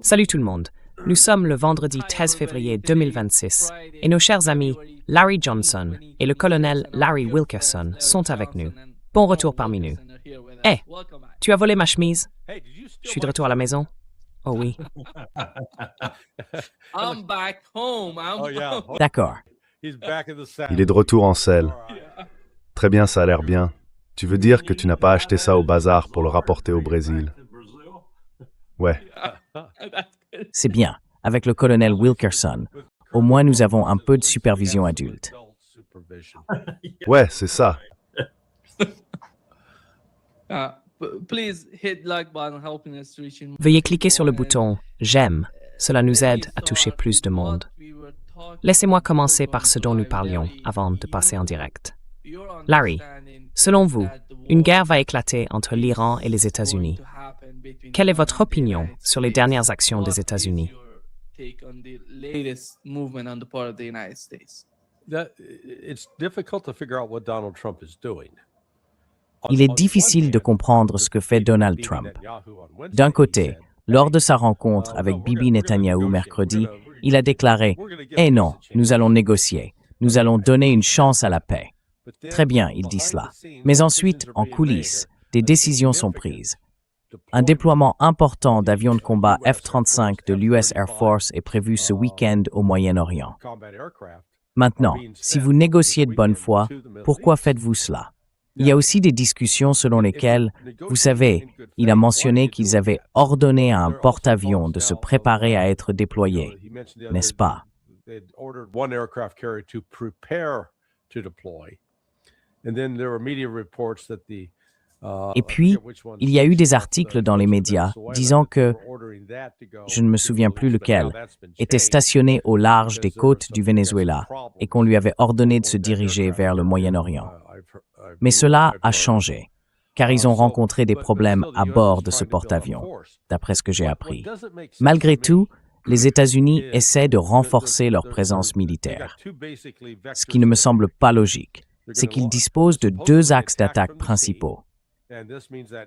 Salut tout le monde. Nous sommes le vendredi 13 février 2026 et nos chers amis Larry Johnson et le colonel Larry Wilkerson sont avec nous. Bon retour parmi nous. Hé, tu as volé ma chemise? Je suis de retour à la maison? Oh oui. I'm back home. D'accord. Il est de retour en selle. Très bien, ça a l'air bien. Tu veux dire que tu n'as pas acheté ça au bazar pour le rapporter au Brésil? Ouais. C'est bien. Avec le colonel Wilkerson, au moins nous avons un peu de supervision adulte. Ouais, c'est ça. Veuillez cliquer sur le bouton « J'aime ». Cela nous aide à toucher plus de monde. Laissez-moi commencer par ce dont nous parlions avant de passer en direct. Larry, selon vous, une guerre va éclater entre l'Iran et les États-Unis. Quelle est votre opinion sur les dernières actions des États-Unis? Il est difficile de comprendre ce que fait Donald Trump. D'un côté, lors de sa rencontre avec Bibi Netanyahou mercredi, il a déclaré « Eh non, nous allons négocier, nous allons donner une chance à la paix ». Très bien, il dit cela. Mais ensuite, en coulisses, des décisions sont prises. Un déploiement important d'avions de combat F-35 de l'US Air Force est prévu ce week-end au Moyen-Orient. Maintenant, si vous négociez de bonne foi, pourquoi faites-vous cela? Il y a aussi des discussions selon lesquelles, vous savez, il a mentionné qu'ils avaient ordonné à un porte-avions de se préparer à être déployé, n'est-ce pas? Et puis, il y a eu des articles dans les médias disant que, je ne me souviens plus lequel, était stationné au large des côtes du Venezuela et qu'on lui avait ordonné de se diriger vers le Moyen-Orient. Mais cela a changé, car ils ont rencontré des problèmes à bord de ce porte-avions, d'après ce que j'ai appris. Malgré tout, les États-Unis essaient de renforcer leur présence militaire. Ce qui ne me semble pas logique, c'est qu'ils disposent de deux axes d'attaque principaux.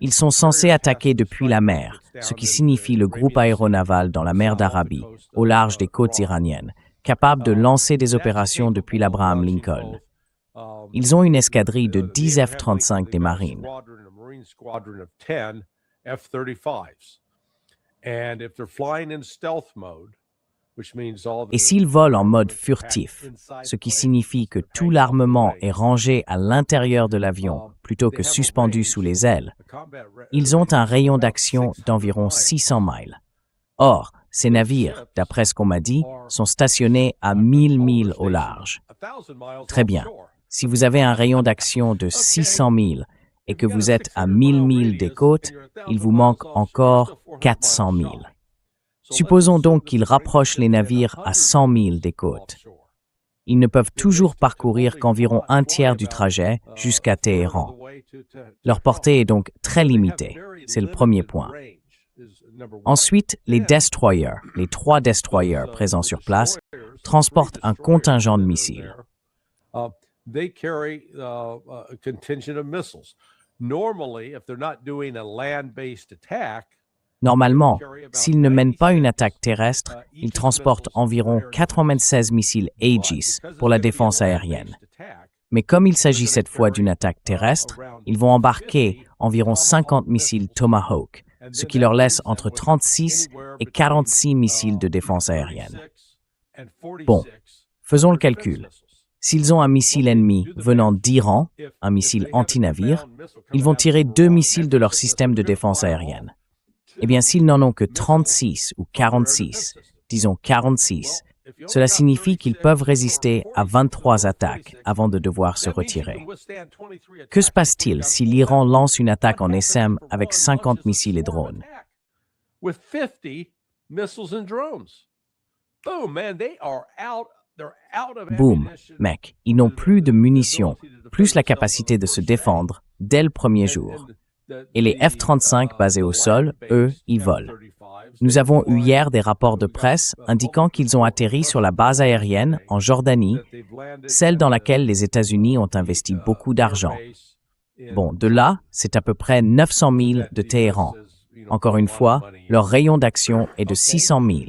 Ils sont censés attaquer depuis la mer, ce qui signifie le groupe aéronaval dans la mer d'Arabie, au large des côtes iraniennes, capable de lancer des opérations depuis l'Abraham Lincoln. Ils ont une escadrille de 10 F-35 des Marines. Et s'ils volent en mode furtif, ce qui signifie que tout l'armement est rangé à l'intérieur de l'avion plutôt que suspendu sous les ailes, ils ont un rayon d'action d'environ 600 miles. Or, ces navires, d'après ce qu'on m'a dit, sont stationnés à 1000 milles au large. Très bien. Si vous avez un rayon d'action de 600 milles et que vous êtes à 1000 milles des côtes, il vous manque encore 400 milles. Supposons donc qu'ils rapprochent les navires à 100 milles des côtes. Ils ne peuvent toujours parcourir qu'environ un tiers du trajet jusqu'à Téhéran. Leur portée est donc très limitée. C'est le premier point. Ensuite, les destroyers, les 3 destroyers présents sur place, transportent un contingent de missiles. Normalement, s'ils ne mènent pas une attaque terrestre, ils transportent environ 96 missiles Aegis pour la défense aérienne. Mais comme il s'agit cette fois d'une attaque terrestre, ils vont embarquer environ 50 missiles Tomahawk, ce qui leur laisse entre 36 et 46 missiles de défense aérienne. Bon, faisons le calcul. S'ils ont un missile ennemi venant d'Iran, un missile anti-navire, ils vont tirer 2 missiles de leur système de défense aérienne. Eh bien, s'ils n'en ont que 36 ou 46, disons 46, cela signifie qu'ils peuvent résister à 23 attaques avant de devoir se retirer. Que se passe-t-il si l'Iran lance une attaque en SM avec 50 missiles et drones? Boum, mec, ils n'ont plus de munitions, plus la capacité de se défendre dès le premier jour. Et les F-35 basés au sol, eux, ils volent. Nous avons eu hier des rapports de presse indiquant qu'ils ont atterri sur la base aérienne en Jordanie, celle dans laquelle les États-Unis ont investi beaucoup d'argent. Bon, de là, c'est à peu près 900 000 de Téhéran. Encore une fois, leur rayon d'action est de 600 000.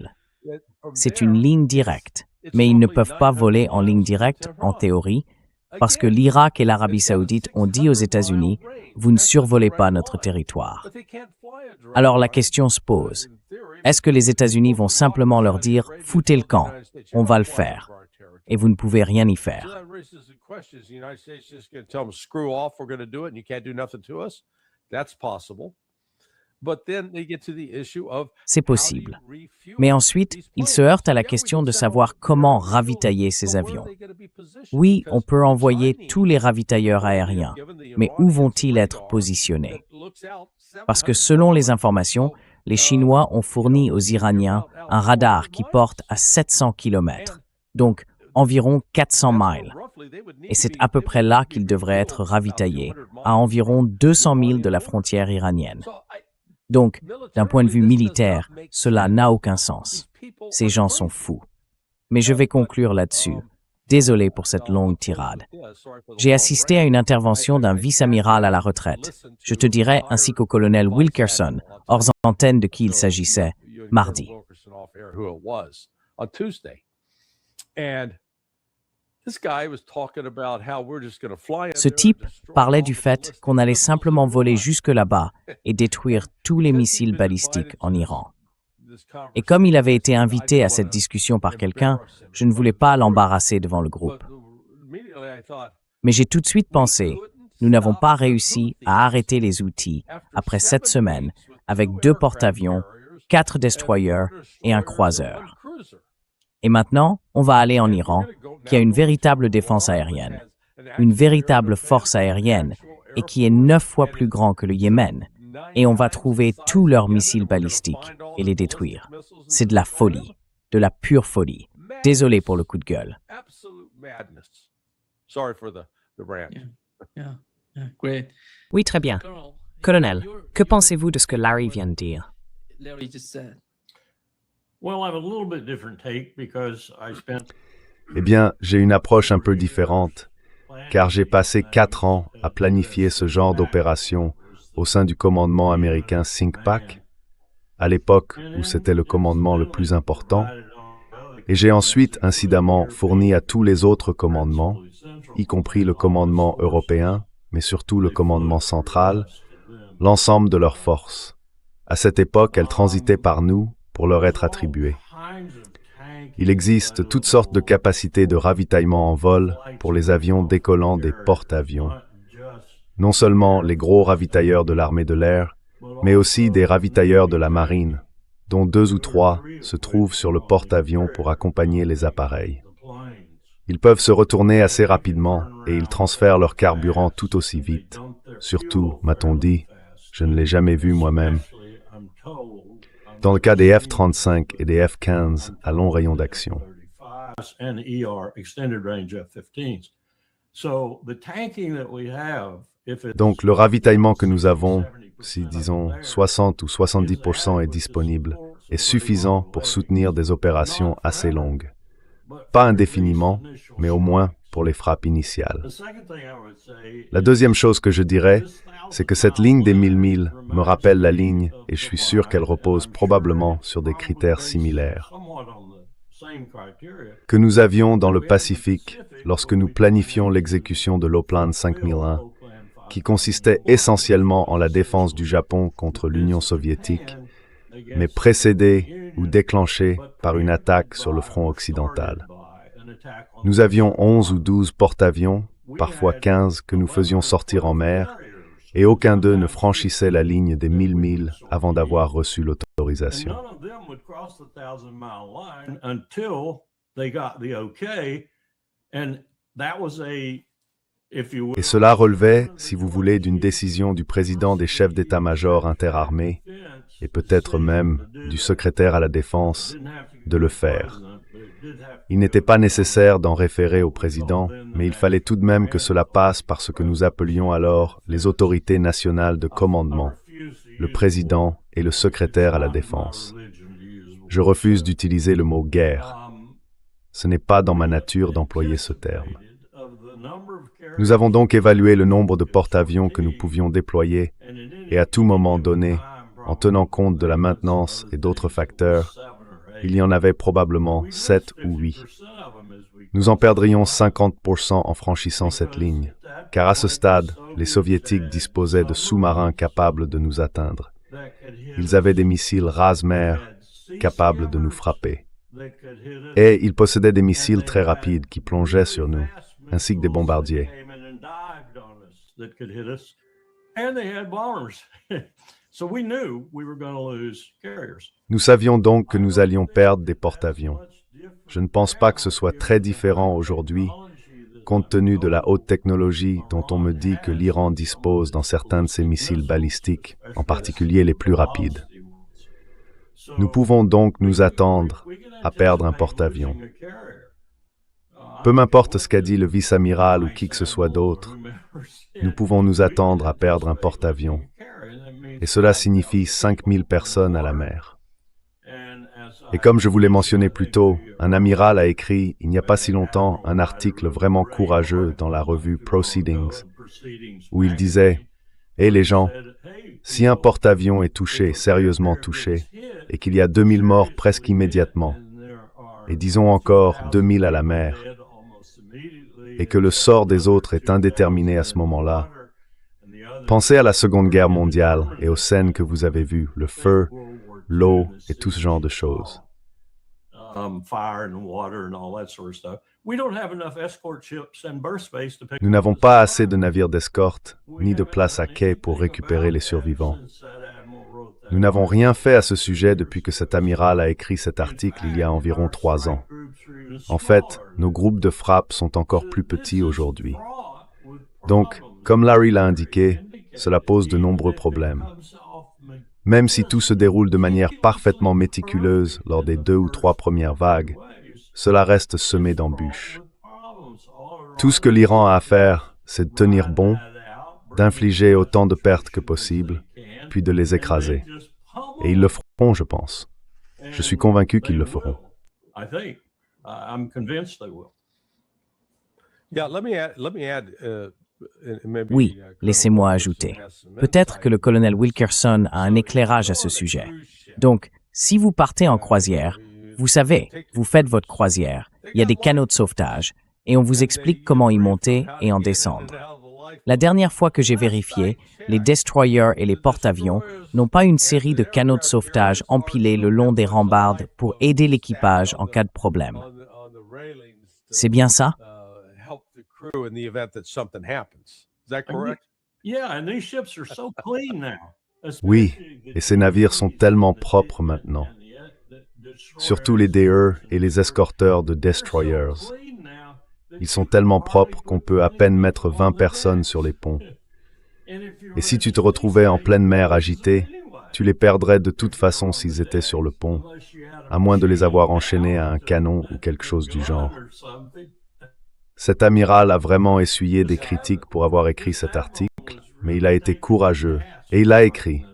C'est une ligne directe, mais ils ne peuvent pas voler en ligne directe, en théorie, parce que l'Irak et l'Arabie saoudite ont dit aux États-Unis « Vous ne survolez pas notre territoire ». Alors la question se pose, est-ce que les États-Unis vont simplement leur dire « Foutez le camp, on va le faire » et vous ne pouvez rien y faire? C'est possible. Mais ensuite, ils se heurtent à la question de savoir comment ravitailler ces avions. Oui, on peut envoyer tous les ravitailleurs aériens, mais où vont-ils être positionnés? Parce que selon les informations, les Chinois ont fourni aux Iraniens un radar qui porte à 700 km, donc environ 400 miles. Et c'est à peu près là qu'ils devraient être ravitaillés, à environ 200 000 de la frontière iranienne. Donc, d'un point de vue militaire, cela n'a aucun sens. Ces gens sont fous. Mais je vais conclure là-dessus. Désolé pour cette longue tirade. J'ai assisté à une intervention d'un vice-amiral à la retraite. Je te dirai, ainsi qu'au colonel Wilkerson, hors antenne de qui il s'agissait, mardi. Ce type parlait du fait qu'on allait simplement voler jusque là-bas et détruire tous les missiles balistiques en Iran. Et comme il avait été invité à cette discussion par quelqu'un, je ne voulais pas l'embarrasser devant le groupe. Mais j'ai tout de suite pensé, nous n'avons pas réussi à arrêter les outils après 7 semaines avec 2 porte-avions, 4 destroyers et un croiseur. Et maintenant, on va aller en Iran, qui a une véritable défense aérienne, une véritable force aérienne, et qui est 9 fois plus grand que le Yémen. Et on va trouver tous leurs missiles balistiques et les détruire. C'est de la folie, de la pure folie. Désolé pour le coup de gueule. Oui, très bien. Colonel, que pensez-vous de ce que Larry vient de dire? Eh bien, j'ai une approche un peu différente, car j'ai passé 4 ans à planifier ce genre d'opération au sein du commandement américain CINCPAC, à l'époque où c'était le commandement le plus important, et j'ai ensuite incidemment fourni à tous les autres commandements, y compris le commandement européen, mais surtout le commandement central, l'ensemble de leurs forces. À cette époque, elles transitaient par nous pour leur être attribuées. Il existe toutes sortes de capacités de ravitaillement en vol pour les avions décollant des porte-avions. Non seulement les gros ravitailleurs de l'armée de l'air, mais aussi des ravitailleurs de la marine, dont 2 ou 3 se trouvent sur le porte-avions pour accompagner les appareils. Ils peuvent se retourner assez rapidement et ils transfèrent leur carburant tout aussi vite. Surtout, m'a-t-on dit, je ne l'ai jamais vu moi-même. Dans le cas des F-35 et des F-15 à long rayon d'action. Donc, le ravitaillement que nous avons, si disons 60 ou 70% est disponible, est suffisant pour soutenir des opérations assez longues. Pas indéfiniment, mais au moins pour les frappes initiales. La deuxième chose que je dirais, c'est que cette ligne des 1000 milles me rappelle la ligne et je suis sûr qu'elle repose probablement sur des critères similaires que nous avions dans le Pacifique lorsque nous planifions l'exécution de l'Oplan 5001, qui consistait essentiellement en la défense du Japon contre l'Union soviétique, mais précédée ou déclenchée par une attaque sur le front occidental. Nous avions 11 ou 12 porte-avions, parfois 15, que nous faisions sortir en mer, et aucun d'eux ne franchissait la ligne des 1000 milles avant d'avoir reçu l'autorisation. Et cela relevait, si vous voulez, d'une décision du président des chefs d'état-major interarmés, et peut-être même du secrétaire à la Défense, de le faire. Il n'était pas nécessaire d'en référer au président, mais il fallait tout de même que cela passe par ce que nous appelions alors les autorités nationales de commandement, le président et le secrétaire à la Défense. Je refuse d'utiliser le mot « guerre ». Ce n'est pas dans ma nature d'employer ce terme. Nous avons donc évalué le nombre de porte-avions que nous pouvions déployer et à tout moment donné, en tenant compte de la maintenance et d'autres facteurs, il y en avait probablement 7 ou 8. Nous en perdrions 50% en franchissant cette ligne, car à ce stade, les Soviétiques disposaient de sous-marins capables de nous atteindre. Ils avaient des missiles rase-mer capables de nous frapper. Et ils possédaient des missiles très rapides qui plongeaient sur nous, ainsi que des bombardiers. Nous savions donc que nous allions perdre des porte-avions. Je ne pense pas que ce soit très différent aujourd'hui, compte tenu de la haute technologie dont on me dit que l'Iran dispose dans certains de ses missiles balistiques, en particulier les plus rapides. Nous pouvons donc nous attendre à perdre un porte-avions. Peu m'importe ce qu'a dit le vice-amiral ou qui que ce soit d'autre, nous pouvons nous attendre à perdre un porte-avions. Et cela signifie 5000 personnes à la mer. Et comme je vous l'ai mentionné plus tôt, un amiral a écrit, il n'y a pas si longtemps, un article vraiment courageux dans la revue Proceedings, où il disait « Hé les gens, si un porte-avions est touché, sérieusement touché, et qu'il y a 2000 morts presque immédiatement, et disons encore 2000 à la mer, et que le sort des autres est indéterminé à ce moment-là, pensez à la Seconde Guerre mondiale et aux scènes que vous avez vues, le feu, l'eau et tout ce genre de choses. Nous n'avons pas assez de navires d'escorte, ni de place à quai pour récupérer les survivants. Nous n'avons rien fait à ce sujet depuis que cet amiral a écrit cet article il y a environ 3 ans. En fait, nos groupes de frappe sont encore plus petits aujourd'hui. Donc, comme Larry l'a indiqué, cela pose de nombreux problèmes. Même si tout se déroule de manière parfaitement méticuleuse lors des 2 ou 3 premières vagues, cela reste semé d'embûches. Tout ce que l'Iran a à faire, c'est de tenir bon, d'infliger autant de pertes que possible, puis de les écraser. Et ils le feront, je pense. Je suis convaincu qu'ils le feront. Oui, laissez-moi ajouter. Peut-être que le colonel Wilkerson a un éclairage à ce sujet. Donc, si vous partez en croisière, vous savez, vous faites votre croisière, il y a des canots de sauvetage, et on vous explique comment y monter et en descendre. La dernière fois que j'ai vérifié, les destroyers et les porte-avions n'ont pas une série de canaux de sauvetage empilés le long des rambardes pour aider l'équipage en cas de problème. C'est bien ça? Oui, et ces navires sont tellement propres maintenant. Surtout les DE et les escorteurs de destroyers. Ils sont tellement propres qu'on peut à peine mettre 20 personnes sur les ponts. Et si tu te retrouvais en pleine mer agitée, tu les perdrais de toute façon s'ils étaient sur le pont, à moins de les avoir enchaînés à un canon ou quelque chose du genre. Cet amiral a vraiment essuyé des critiques pour avoir écrit cet article, mais il a été courageux, et il l'a écrit.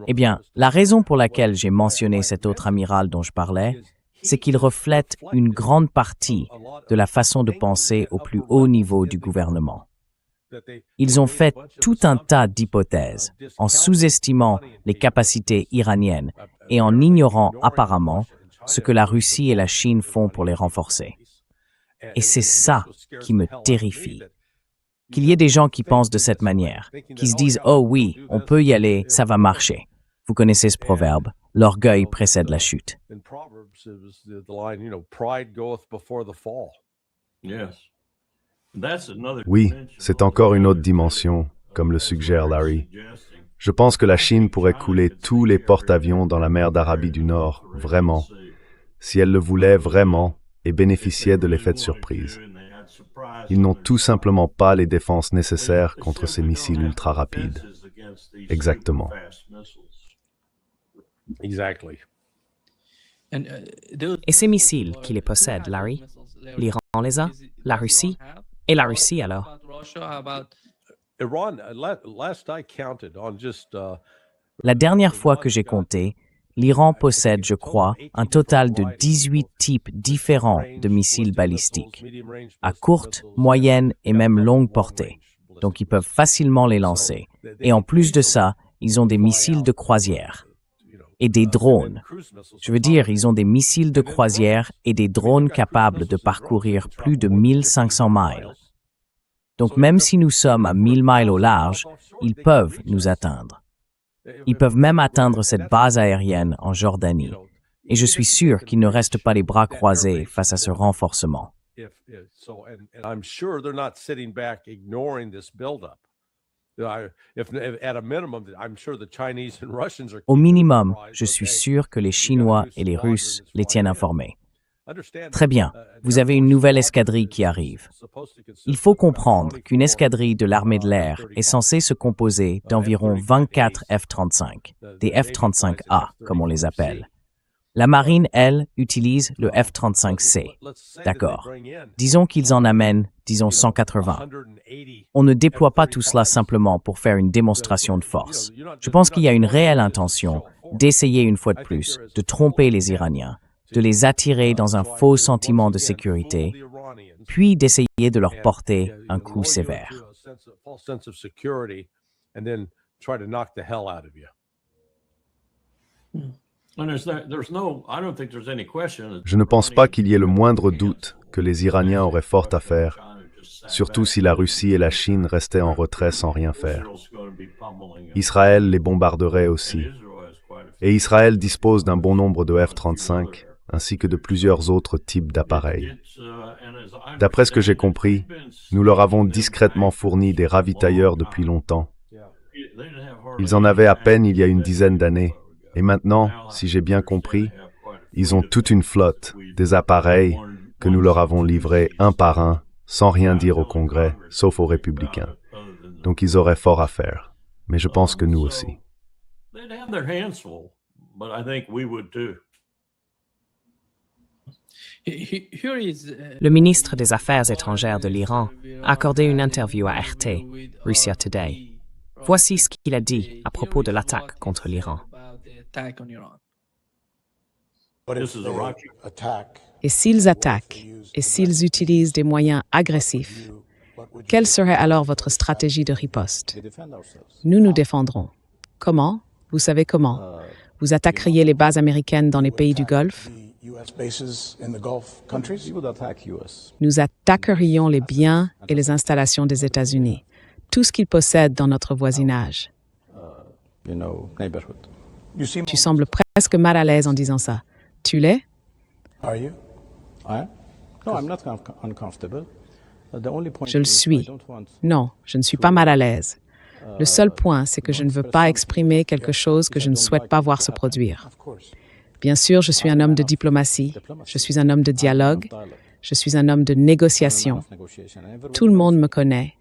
Eh bien, la raison pour laquelle j'ai mentionné cet autre amiral dont je parlais, c'est qu'il reflète une grande partie de la façon de penser au plus haut niveau du gouvernement. Ils ont fait tout un tas d'hypothèses en sous-estimant les capacités iraniennes et en ignorant apparemment ce que la Russie et la Chine font pour les renforcer. Et c'est ça qui me terrifie. Qu'il y ait des gens qui pensent de cette manière, qui se disent « Oh oui, on peut y aller, ça va marcher ». Vous connaissez ce proverbe, l'orgueil précède la chute. Oui, c'est encore une autre dimension, comme le suggère Larry. Je pense que la Chine pourrait couler tous les porte-avions dans la mer d'Arabie du Nord, vraiment, si elle le voulait vraiment et bénéficiait de l'effet de surprise. Ils n'ont tout simplement pas les défenses nécessaires contre ces missiles ultra rapides. Exactement. Et ces missiles qui les possèdent, Larry? L'Iran les a? La Russie? Et la Russie alors? La dernière fois que j'ai compté, l'Iran possède, je crois, un total de 18 types différents de missiles balistiques, à courte, moyenne et même longue portée. Donc ils peuvent facilement les lancer. Et en plus de ça, ils ont des missiles de croisière et des drones. Je veux dire, ils ont des missiles de croisière et des drones capables de parcourir plus de 1500 miles. Donc même si nous sommes à 1000 miles au large, ils peuvent nous atteindre. Ils peuvent même atteindre cette base aérienne en Jordanie. Et je suis sûr qu'ils ne restent pas les bras croisés face à ce renforcement. Au minimum, je suis sûr que les Chinois et les Russes les tiennent informés. Très bien, vous avez une nouvelle escadrille qui arrive. Il faut comprendre qu'une escadrille de l'armée de l'air est censée se composer d'environ 24 F-35, des F-35A, comme on les appelle. La marine, elle, utilise le F-35C. D'accord. Disons qu'ils en amènent, 180. On ne déploie pas tout cela simplement pour faire une démonstration de force. Je pense qu'il y a une réelle intention d'essayer une fois de plus de tromper les Iraniens, de les attirer dans un faux sentiment de sécurité, puis d'essayer de leur porter un coup sévère. Je ne pense pas qu'il y ait le moindre doute que les Iraniens auraient fort à faire, surtout si la Russie et la Chine restaient en retrait sans rien faire. Israël les bombarderait aussi. Et Israël dispose d'un bon nombre de F-35, ainsi que de plusieurs autres types d'appareils. D'après ce que j'ai compris, nous leur avons discrètement fourni des ravitailleurs depuis longtemps. Ils en avaient à peine il y a une dizaine d'années. Et maintenant, si j'ai bien compris, ils ont toute une flotte, des appareils que nous leur avons livrés un par un, sans rien dire au Congrès, sauf aux républicains. Donc ils auraient fort à faire. Mais je pense que nous aussi. Le ministre des Affaires étrangères de l'Iran a accordé une interview à RT, Russia Today. Voici ce qu'il a dit à propos de l'attaque contre l'Iran. Et s'ils attaquent, et s'ils utilisent des moyens agressifs, quelle serait alors votre stratégie de riposte? Nous nous défendrons. Comment? Vous savez comment? Vous attaqueriez les bases américaines dans les pays du Golfe? Nous attaquerions les biens et les installations des États-Unis, tout ce qu'ils possèdent dans notre voisinage. Tu sembles presque mal à l'aise en disant ça. Tu l'es? Je le suis. Non, je ne suis pas mal à l'aise. Le seul point, c'est que je ne veux pas exprimer quelque chose que je ne souhaite pas voir se produire. Bien sûr, je suis un homme de diplomatie, je suis un homme de dialogue, je suis un homme de négociation. Tout le monde me connaît.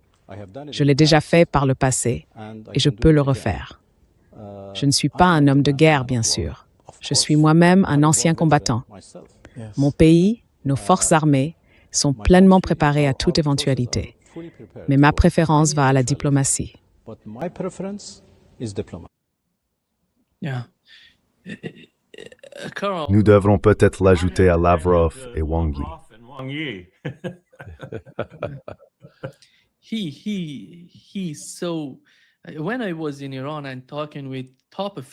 Je l'ai déjà fait par le passé et je peux le refaire. Je ne suis pas un homme de guerre, bien sûr. Je suis moi-même un ancien combattant. Mon pays, nos forces armées, sont pleinement préparées à toute éventualité. Mais ma préférence va à la diplomatie. Nous devrons peut-être l'ajouter à Lavrov et Wang Yi.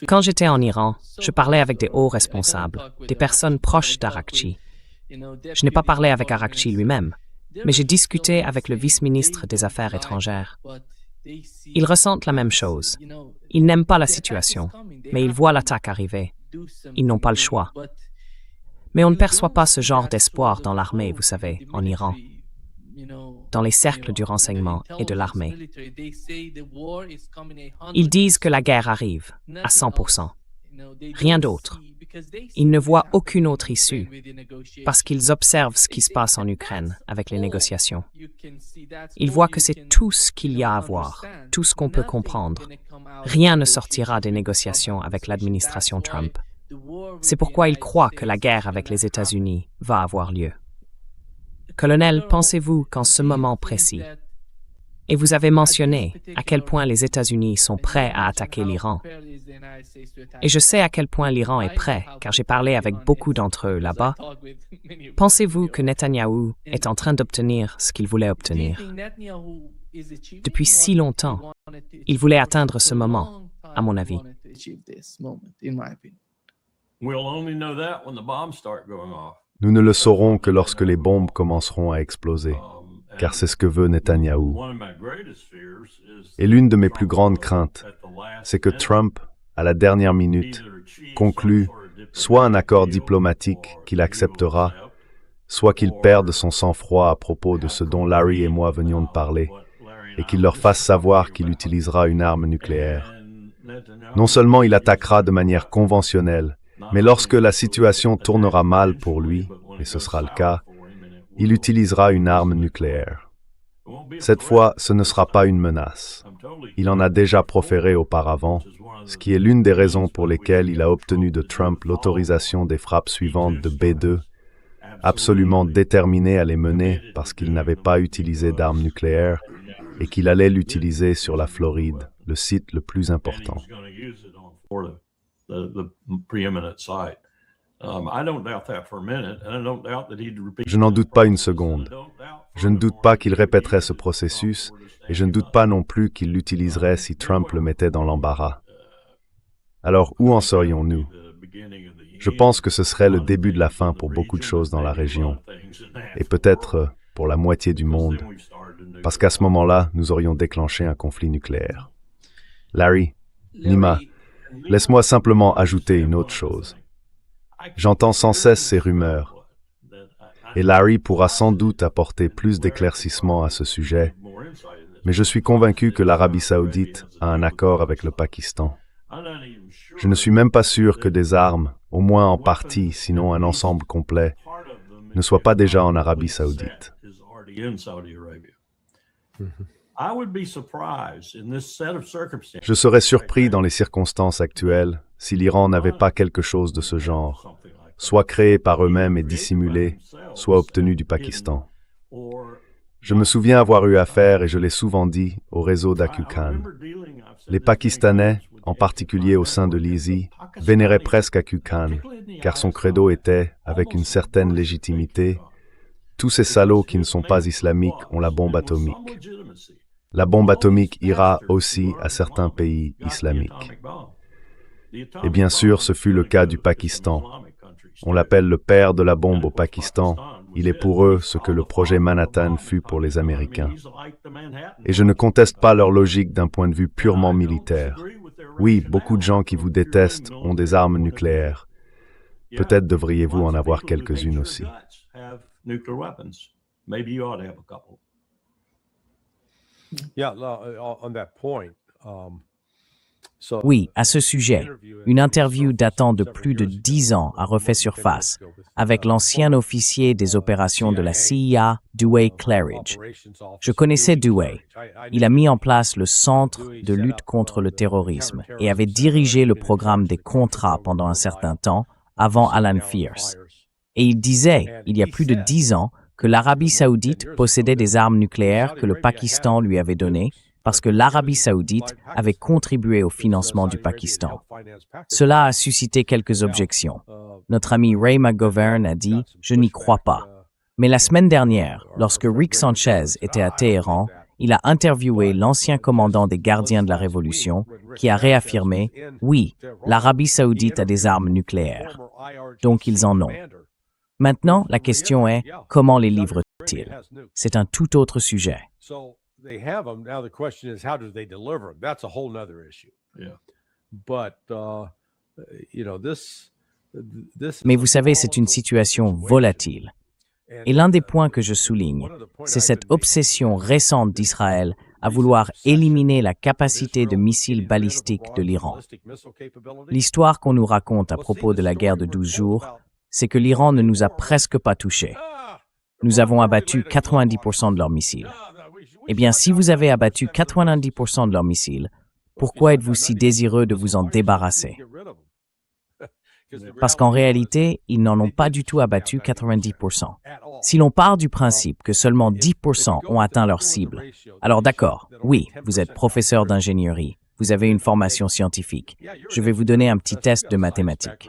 Quand j'étais en Iran, je parlais avec des hauts responsables, des personnes proches d'Arakchi. Je n'ai pas parlé avec Arakchi lui-même, mais j'ai discuté avec le vice-ministre des Affaires étrangères. Ils ressentent la même chose. Ils n'aiment pas la situation, mais ils voient l'attaque arriver. Ils n'ont pas le choix. Mais on ne perçoit pas ce genre d'espoir dans l'armée, vous savez, en Iran, dans les cercles du renseignement et de l'armée. Ils disent que la guerre arrive, à 100%. Rien d'autre. Ils ne voient aucune autre issue, parce qu'ils observent ce qui se passe en Ukraine avec les négociations. Ils voient que c'est tout ce qu'il y a à voir, tout ce qu'on peut comprendre. Rien ne sortira des négociations avec l'administration Trump. C'est pourquoi ils croient que la guerre avec les États-Unis va avoir lieu. Colonel, pensez-vous qu'en ce moment précis, Et vous avez mentionné à quel point les États-Unis sont prêts à attaquer l'Iran. Et je sais à quel point l'Iran est prêt, car j'ai parlé avec beaucoup d'entre eux là-bas. Pensez-vous que Netanyahou est en train d'obtenir ce qu'il voulait obtenir? Depuis si longtemps, il voulait atteindre ce moment, à mon avis. Nous ne le saurons que lorsque les bombes commenceront à exploser, car c'est ce que veut Netanyahou. Et l'une de mes plus grandes craintes, c'est que Trump, à la dernière minute, conclue soit un accord diplomatique qu'il acceptera, soit qu'il perde son sang-froid à propos de ce dont Larry et moi venions de parler, et qu'il leur fasse savoir qu'il utilisera une arme nucléaire. Non seulement il attaquera de manière conventionnelle, mais lorsque la situation tournera mal pour lui, et ce sera le cas, il utilisera une arme nucléaire. Cette fois, ce ne sera pas une menace. Il en a déjà proféré auparavant, ce qui est l'une des raisons pour lesquelles il a obtenu de Trump l'autorisation des frappes suivantes de B-2, absolument déterminé à les mener parce qu'il n'avait pas utilisé d'armes nucléaires et qu'il allait l'utiliser sur la Floride, le site le plus important. Je n'en doute pas une seconde. Je ne doute pas qu'il répéterait ce processus et je ne doute pas non plus qu'il l'utiliserait si Trump le mettait dans l'embarras. Alors, où en serions-nous? Je pense que ce serait le début de la fin pour beaucoup de choses dans la région, et peut-être pour la moitié du monde, parce qu'à ce moment-là, nous aurions déclenché un conflit nucléaire. Larry, Nima, laisse-moi simplement ajouter une autre chose. J'entends sans cesse ces rumeurs, et Larry pourra sans doute apporter plus d'éclaircissements à ce sujet, mais je suis convaincu que l'Arabie saoudite a un accord avec le Pakistan. Je ne suis même pas sûr que des armes, au moins en partie, sinon un ensemble complet, ne soient pas déjà en Arabie saoudite. Je serais surpris dans les circonstances actuelles si l'Iran n'avait pas quelque chose de ce genre, soit créé par eux-mêmes et dissimulé, soit obtenu du Pakistan. Je me souviens avoir eu affaire, et je l'ai souvent dit, au réseau d'Aqu Khan. Les Pakistanais, en particulier au sein de l'ISI, vénéraient presque Aqu Khan, car son credo était, avec une certaine légitimité, « Tous ces salauds qui ne sont pas islamiques ont la bombe atomique. La bombe atomique ira aussi à certains pays islamiques. » Et bien sûr, ce fut le cas du Pakistan. On l'appelle le père de la bombe au Pakistan. Il est pour eux ce que le projet Manhattan fut pour les Américains. Et je ne conteste pas leur logique d'un point de vue purement militaire. Oui, beaucoup de gens qui vous détestent ont des armes nucléaires. Peut-être devriez-vous en avoir quelques-unes aussi. Oui, à ce sujet, une interview datant de plus de 10 ans a refait surface avec l'ancien officier des opérations de la CIA, Dewey Claridge. Je connaissais Dewey. Il a mis en place le Centre de lutte contre le terrorisme et avait dirigé le programme des contrats pendant un certain temps, avant Alan Fierce. Et il disait, il y a plus de 10 ans, que l'Arabie saoudite possédait des armes nucléaires que le Pakistan lui avait données, parce que l'Arabie saoudite avait contribué au financement du Pakistan. Cela a suscité quelques objections. Notre ami Ray McGovern a dit « Je n'y crois pas ». Mais la semaine dernière, lorsque Rick Sanchez était à Téhéran, il a interviewé l'ancien commandant des gardiens de la Révolution qui a réaffirmé « Oui, l'Arabie saoudite a des armes nucléaires. Donc ils en ont. » Maintenant, la question est « Comment les livrent-ils » C'est un tout autre sujet. They have them. Now the question is, how do they deliver them? That's a whole nother issue. Yeah. But, Mais vous savez, c'est une situation volatile. Et l'un des points que je souligne, c'est cette obsession récente d'Israël à vouloir éliminer la capacité de missiles balistiques de l'Iran. L'histoire qu'on nous raconte à propos de la guerre de 12 jours, c'est que l'Iran ne nous a presque pas touchés. Nous avons abattu 90% de leurs missiles. Eh bien, si vous avez abattu 90% de leurs missiles, pourquoi êtes-vous si désireux de vous en débarrasser? parce qu'en réalité, ils n'en ont pas du tout abattu 90%. Si l'on part du principe que seulement 10% ont atteint leur cible, alors d'accord, oui, vous êtes professeur d'ingénierie, vous avez une formation scientifique. Je vais vous donner un petit test de mathématiques.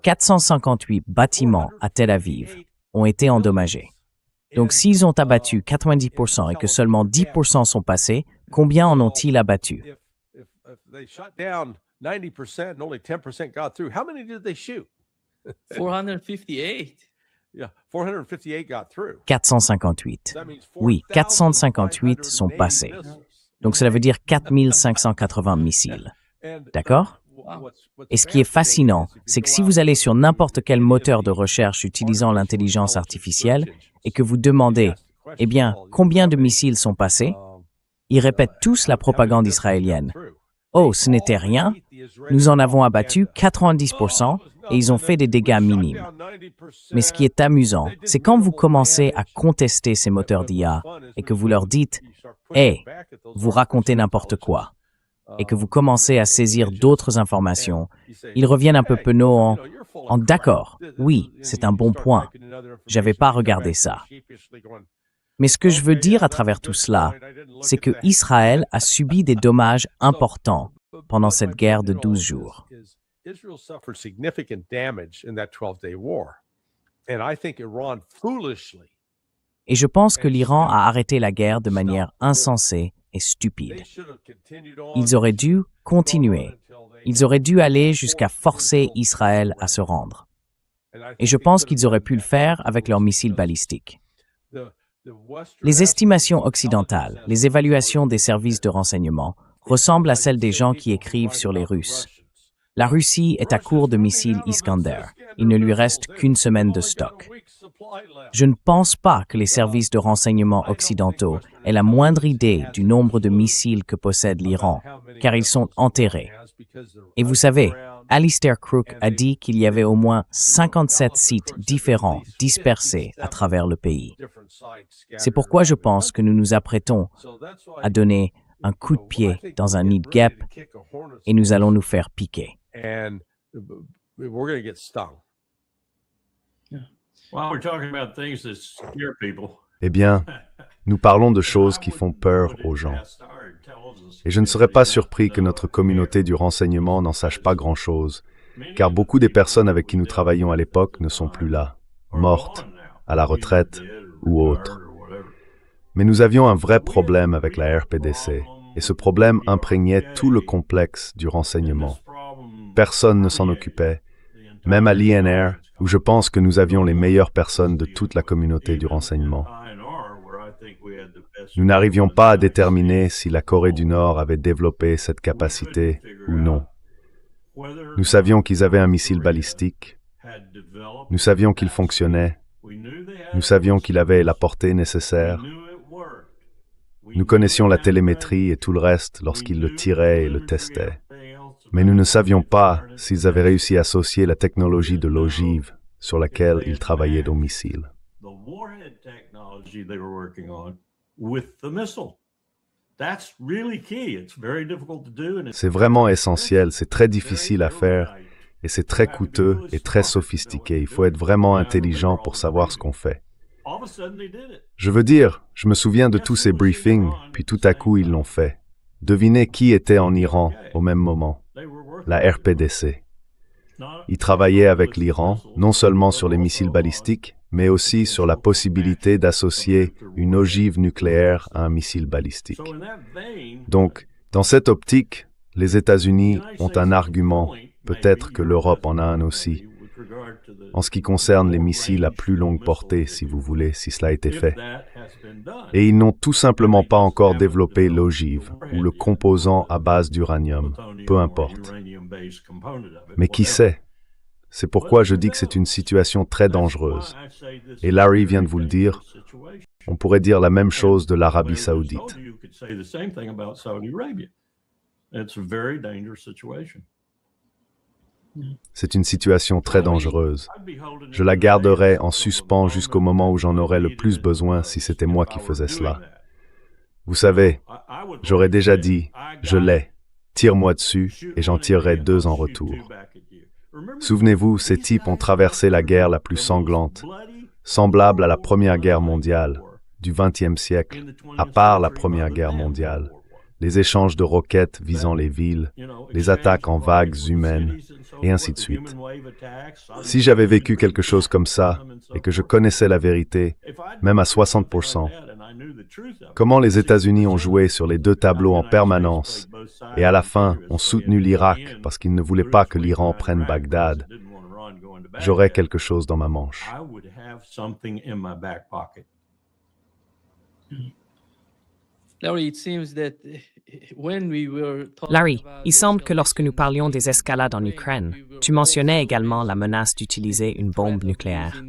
458 bâtiments à Tel Aviv ont été endommagés. Donc s'ils ont abattu 90% et que seulement 10% sont passés, combien en ont-ils abattu? 90% and only 10% got through. How many did they shoot? 458. Yeah, 458 got through. 458. Oui, 458 sont passés. Donc cela veut dire 4580 missiles. D'accord? Et ce qui est fascinant, c'est que si vous allez sur n'importe quel moteur de recherche utilisant l'intelligence artificielle et que vous demandez, eh bien, combien de missiles sont passés? Ils répètent tous la propagande israélienne. Oh, ce n'était rien. Nous en avons abattu 90% et ils ont fait des dégâts minimes. Mais ce qui est amusant, c'est quand vous commencez à contester ces moteurs d'IA et que vous leur dites « Hey, vous racontez n'importe quoi » et que vous commencez à saisir d'autres informations, ils reviennent un peu penauds en « D'accord, oui, c'est un bon point. J'avais pas regardé ça. » Mais ce que je veux dire à travers tout cela, c'est que Israël a subi des dommages importants pendant cette guerre de 12 jours. Et je pense que l'Iran a arrêté la guerre de manière insensée et stupide. Ils auraient dû continuer. Ils auraient dû aller jusqu'à forcer Israël à se rendre. Et je pense qu'ils auraient pu le faire avec leurs missiles balistiques. Les estimations occidentales, les évaluations des services de renseignement ressemblent à celles des gens qui écrivent sur les Russes. La Russie est à court de missiles Iskander. Il ne lui reste qu'une semaine de stock. Je ne pense pas que les services de renseignement occidentaux aient la moindre idée du nombre de missiles que possède l'Iran, car ils sont enterrés. Et vous savez, Alistair Crook a dit qu'il y avait au moins 57 sites différents dispersés à travers le pays. C'est pourquoi je pense que nous nous apprêtons à donner un coup de pied dans un nid de guêpe et nous allons nous faire piquer. Eh bien, nous parlons de choses qui font peur aux gens. Et je ne serais pas surpris que notre communauté du renseignement n'en sache pas grand-chose, car beaucoup des personnes avec qui nous travaillions à l'époque ne sont plus là, mortes, à la retraite ou autres. Mais nous avions un vrai problème avec la RPDC, et ce problème imprégnait tout le complexe du renseignement. Personne ne s'en occupait, même à l'INR, où je pense que nous avions les meilleures personnes de toute la communauté du renseignement. Nous n'arrivions pas à déterminer si la Corée du Nord avait développé cette capacité ou non. Nous savions qu'ils avaient un missile balistique. Nous savions qu'il fonctionnait. Nous savions qu'il avait la portée nécessaire. Nous connaissions la télémétrie et tout le reste lorsqu'ils le tiraient et le testaient. Mais nous ne savions pas s'ils avaient réussi à associer la technologie de l'ogive sur laquelle ils travaillaient aux missiles. C'est vraiment essentiel, c'est très difficile à faire et c'est très coûteux et très sophistiqué. Il faut être vraiment intelligent pour savoir ce qu'on fait. Je veux dire, je me souviens de tous ces briefings, puis tout à coup ils l'ont fait. Devinez qui était en Iran au même moment? La RPDC. Ils travaillaient avec l'Iran, non seulement sur les missiles balistiques, mais aussi sur la possibilité d'associer une ogive nucléaire à un missile balistique. Donc, dans cette optique, les États-Unis ont un argument, peut-être que l'Europe en a un aussi, en ce qui concerne les missiles à plus longue portée, si vous voulez, si cela a été fait. Et ils n'ont tout simplement pas encore développé l'ogive, ou le composant à base d'uranium, peu importe. Mais qui sait? C'est pourquoi je dis que c'est une situation très dangereuse. Et Larry vient de vous le dire, on pourrait dire la même chose de l'Arabie saoudite. C'est une situation très dangereuse. Je la garderai en suspens jusqu'au moment où j'en aurais le plus besoin si c'était moi qui faisais cela. Vous savez, j'aurais déjà dit, je l'ai. Tire-moi dessus et j'en tirerai 2 en retour. Souvenez-vous, ces types ont traversé la guerre la plus sanglante, semblable à la Première Guerre mondiale, du XXe siècle, à part la Première Guerre mondiale. Les échanges de roquettes visant les villes, les attaques en vagues humaines, et ainsi de suite. Si j'avais vécu quelque chose comme ça, et que je connaissais la vérité, même à 60%, comment les États-Unis ont joué sur les 2 tableaux en permanence, et à la fin ont soutenu l'Irak parce qu'ils ne voulaient pas que l'Iran prenne Bagdad, j'aurais quelque chose dans ma manche. Larry, il semble que lorsque nous parlions des escalades en Ukraine, tu mentionnais également la menace d'utiliser une bombe nucléaire.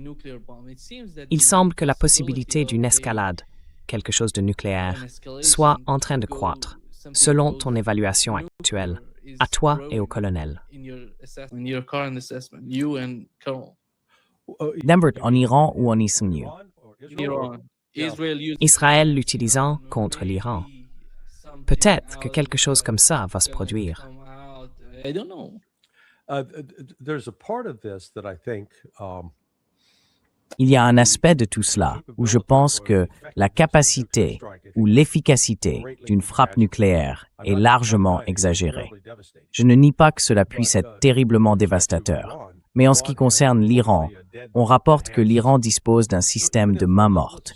Il semble que la possibilité d'une escalade, quelque chose de nucléaire, soit en train de croître, selon ton évaluation actuelle, à toi et au colonel. Lambert, en Iran ou en Israël? Israël l'utilisant contre l'Iran. Peut-être que quelque chose comme ça va se produire. Il y a un aspect de tout cela où je pense que la capacité ou l'efficacité d'une frappe nucléaire est largement exagérée. Je ne nie pas que cela puisse être terriblement dévastateur, mais en ce qui concerne l'Iran, on rapporte que l'Iran dispose d'un système de main morte.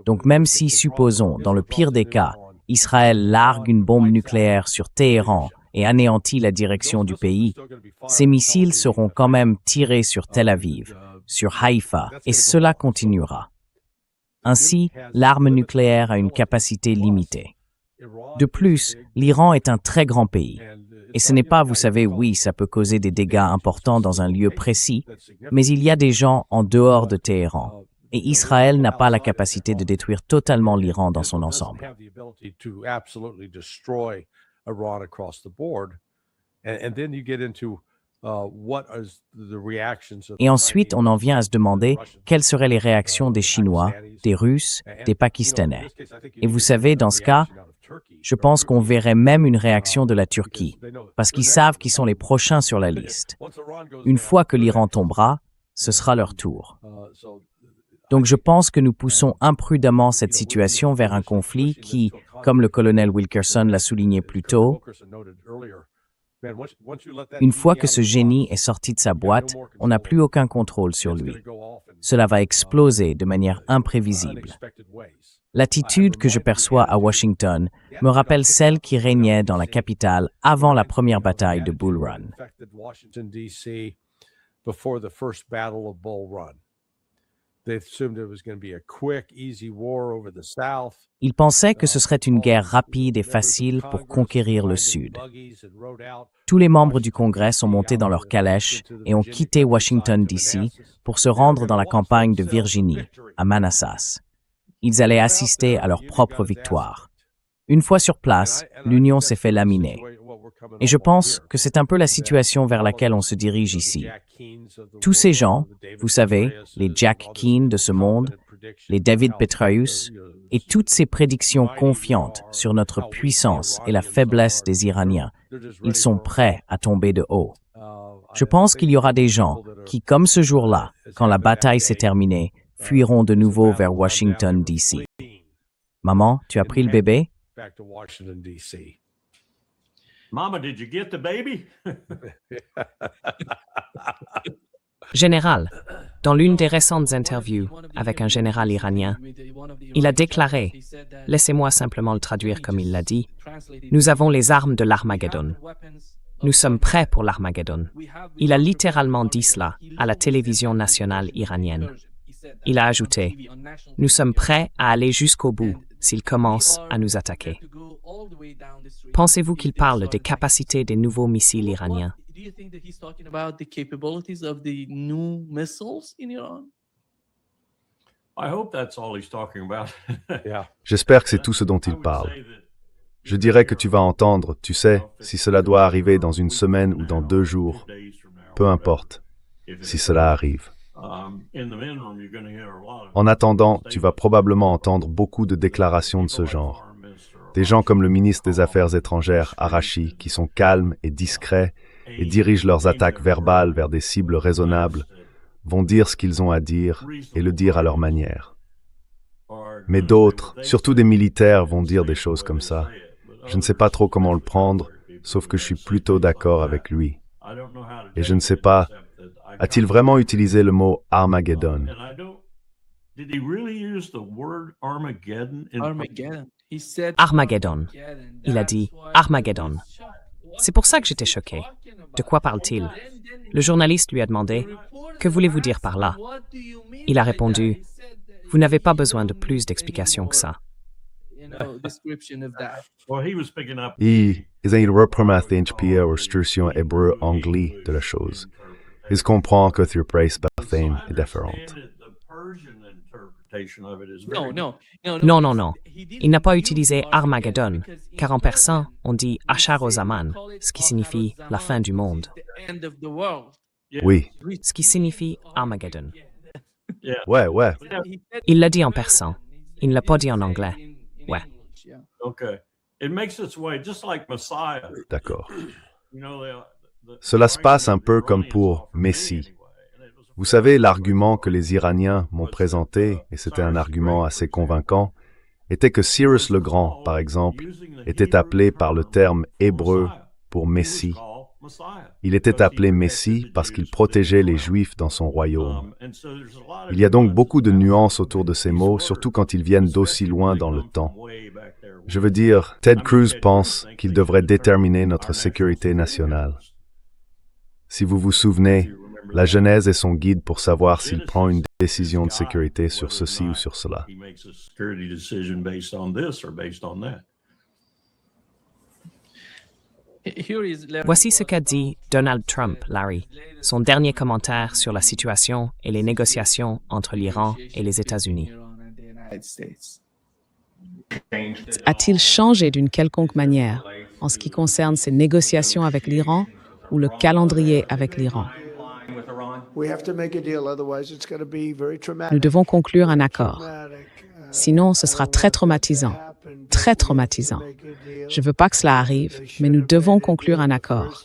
Donc même si, supposons, dans le pire des cas, Israël largue une bombe nucléaire sur Téhéran et anéantit la direction du pays, ces missiles seront quand même tirés sur Tel Aviv, sur Haïfa, et cela continuera. Ainsi, l'arme nucléaire a une capacité limitée. De plus, l'Iran est un très grand pays. Et ce n'est pas, vous savez, oui, ça peut causer des dégâts importants dans un lieu précis, mais il y a des gens en dehors de Téhéran. Et Israël n'a pas la capacité de détruire totalement l'Iran dans son ensemble. Et ensuite, on en vient à se demander quelles seraient les réactions des Chinois, des Russes, des Pakistanais. Et vous savez, dans ce cas, je pense qu'on verrait même une réaction de la Turquie, parce qu'ils savent qu'ils sont les prochains sur la liste. Une fois que l'Iran tombera, ce sera leur tour. Donc je pense que nous poussons imprudemment cette situation vers un conflit qui, comme le colonel Wilkerson l'a souligné plus tôt, une fois que ce génie est sorti de sa boîte, on n'a plus aucun contrôle sur lui. Cela va exploser de manière imprévisible. L'attitude que je perçois à Washington me rappelle celle qui régnait dans la capitale avant la première bataille de Bull Run. Ils pensaient que ce serait une guerre rapide et facile pour conquérir le Sud. Tous les membres du Congrès sont montés dans leurs calèches et ont quitté Washington, D.C. pour se rendre dans la campagne de Virginie, à Manassas. Ils allaient assister à leur propre victoire. Une fois sur place, l'Union s'est fait laminer. Et je pense que c'est un peu la situation vers laquelle on se dirige ici. Tous ces gens, vous savez, les Jack Keane de ce monde, les David Petraeus, et toutes ces prédictions confiantes sur notre puissance et la faiblesse des Iraniens, ils sont prêts à tomber de haut. Je pense qu'il y aura des gens qui, comme ce jour-là, quand la bataille s'est terminée, fuiront de nouveau vers Washington, D.C. Maman, tu as pris le bébé? Mama, did you get the baby? Général, dans l'une des récentes interviews avec un général iranien, il a déclaré, laissez-moi simplement le traduire comme il l'a dit, « Nous avons les armes de l'Armageddon. Nous sommes prêts pour l'Armageddon. » Il a littéralement dit cela à la télévision nationale iranienne. Il a ajouté, « Nous sommes prêts à aller jusqu'au bout s'ils commencent à nous attaquer. » Pensez-vous qu'il parle des capacités des nouveaux missiles iraniens? J'espère que c'est tout ce dont il parle. Je dirais que tu vas entendre, tu sais, si cela doit arriver dans une semaine ou dans 2 jours. Peu importe, si cela arrive. En attendant, tu vas probablement entendre beaucoup de déclarations de ce genre. Des gens comme le ministre des Affaires étrangères, Arashi, qui sont calmes et discrets et dirigent leurs attaques verbales vers des cibles raisonnables, vont dire ce qu'ils ont à dire et le dire à leur manière. Mais d'autres, surtout des militaires, vont dire des choses comme ça. Je ne sais pas trop comment le prendre, sauf que je suis plutôt d'accord avec lui. Et je ne sais pas, a-t-il vraiment utilisé le mot Armageddon? Armageddon. Il a dit Armageddon. C'est pour ça que j'étais choqué. De quoi parle-t-il? Le journaliste lui a demandé « Que voulez-vous dire par là ?» Il a répondu « Vous n'avez pas besoin de plus d'explications que ça. » Il repromethente restriction hébreu-anglais de la chose. Il comprend que tu praise Bethane est différente. Non. Il n'a pas utilisé Armageddon, car en persan, on dit Achar Ozaman, ce qui signifie la fin du monde. Oui. Ce qui signifie Armageddon. Ouais. Il l'a dit en persan. Il ne l'a pas dit en anglais. Ouais. D'accord. Cela se passe un peu comme pour Messie. Vous savez, l'argument que les Iraniens m'ont présenté, et c'était un argument assez convaincant, était que Cyrus le Grand, par exemple, était appelé par le terme hébreu pour Messie. Il était appelé Messie parce qu'il protégeait les Juifs dans son royaume. Il y a donc beaucoup de nuances autour de ces mots, surtout quand ils viennent d'aussi loin dans le temps. Je veux dire, Ted Cruz pense qu'il devrait déterminer notre sécurité nationale. Si vous vous souvenez, la Genèse est son guide pour savoir s'il prend une décision de sécurité sur ceci ou sur cela. Voici ce qu'a dit Donald Trump, Larry, son dernier commentaire sur la situation et les négociations entre l'Iran et les États-Unis. A-t-il changé d'une quelconque manière en ce qui concerne ces négociations avec l'Iran ou le calendrier avec l'Iran? Nous devons conclure un accord. Sinon, ce sera très traumatisant. Très traumatisant. Je ne veux pas que cela arrive, mais nous devons conclure un accord.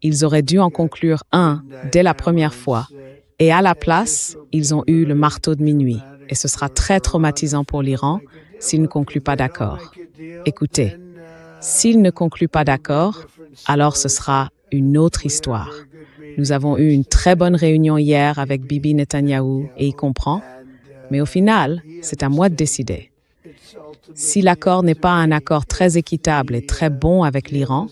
Ils auraient dû en conclure un dès la première fois, et à la place, ils ont eu le marteau de minuit. Et ce sera très traumatisant pour l'Iran s'il ne conclut pas d'accord. Écoutez, s'il ne conclut pas d'accord, alors ce sera une autre histoire. Nous avons eu une très bonne réunion hier avec Bibi Netanyahou et il comprend, mais au final, c'est à moi de décider. Si l'accord n'est pas un accord très équitable et très bon avec l'Iran,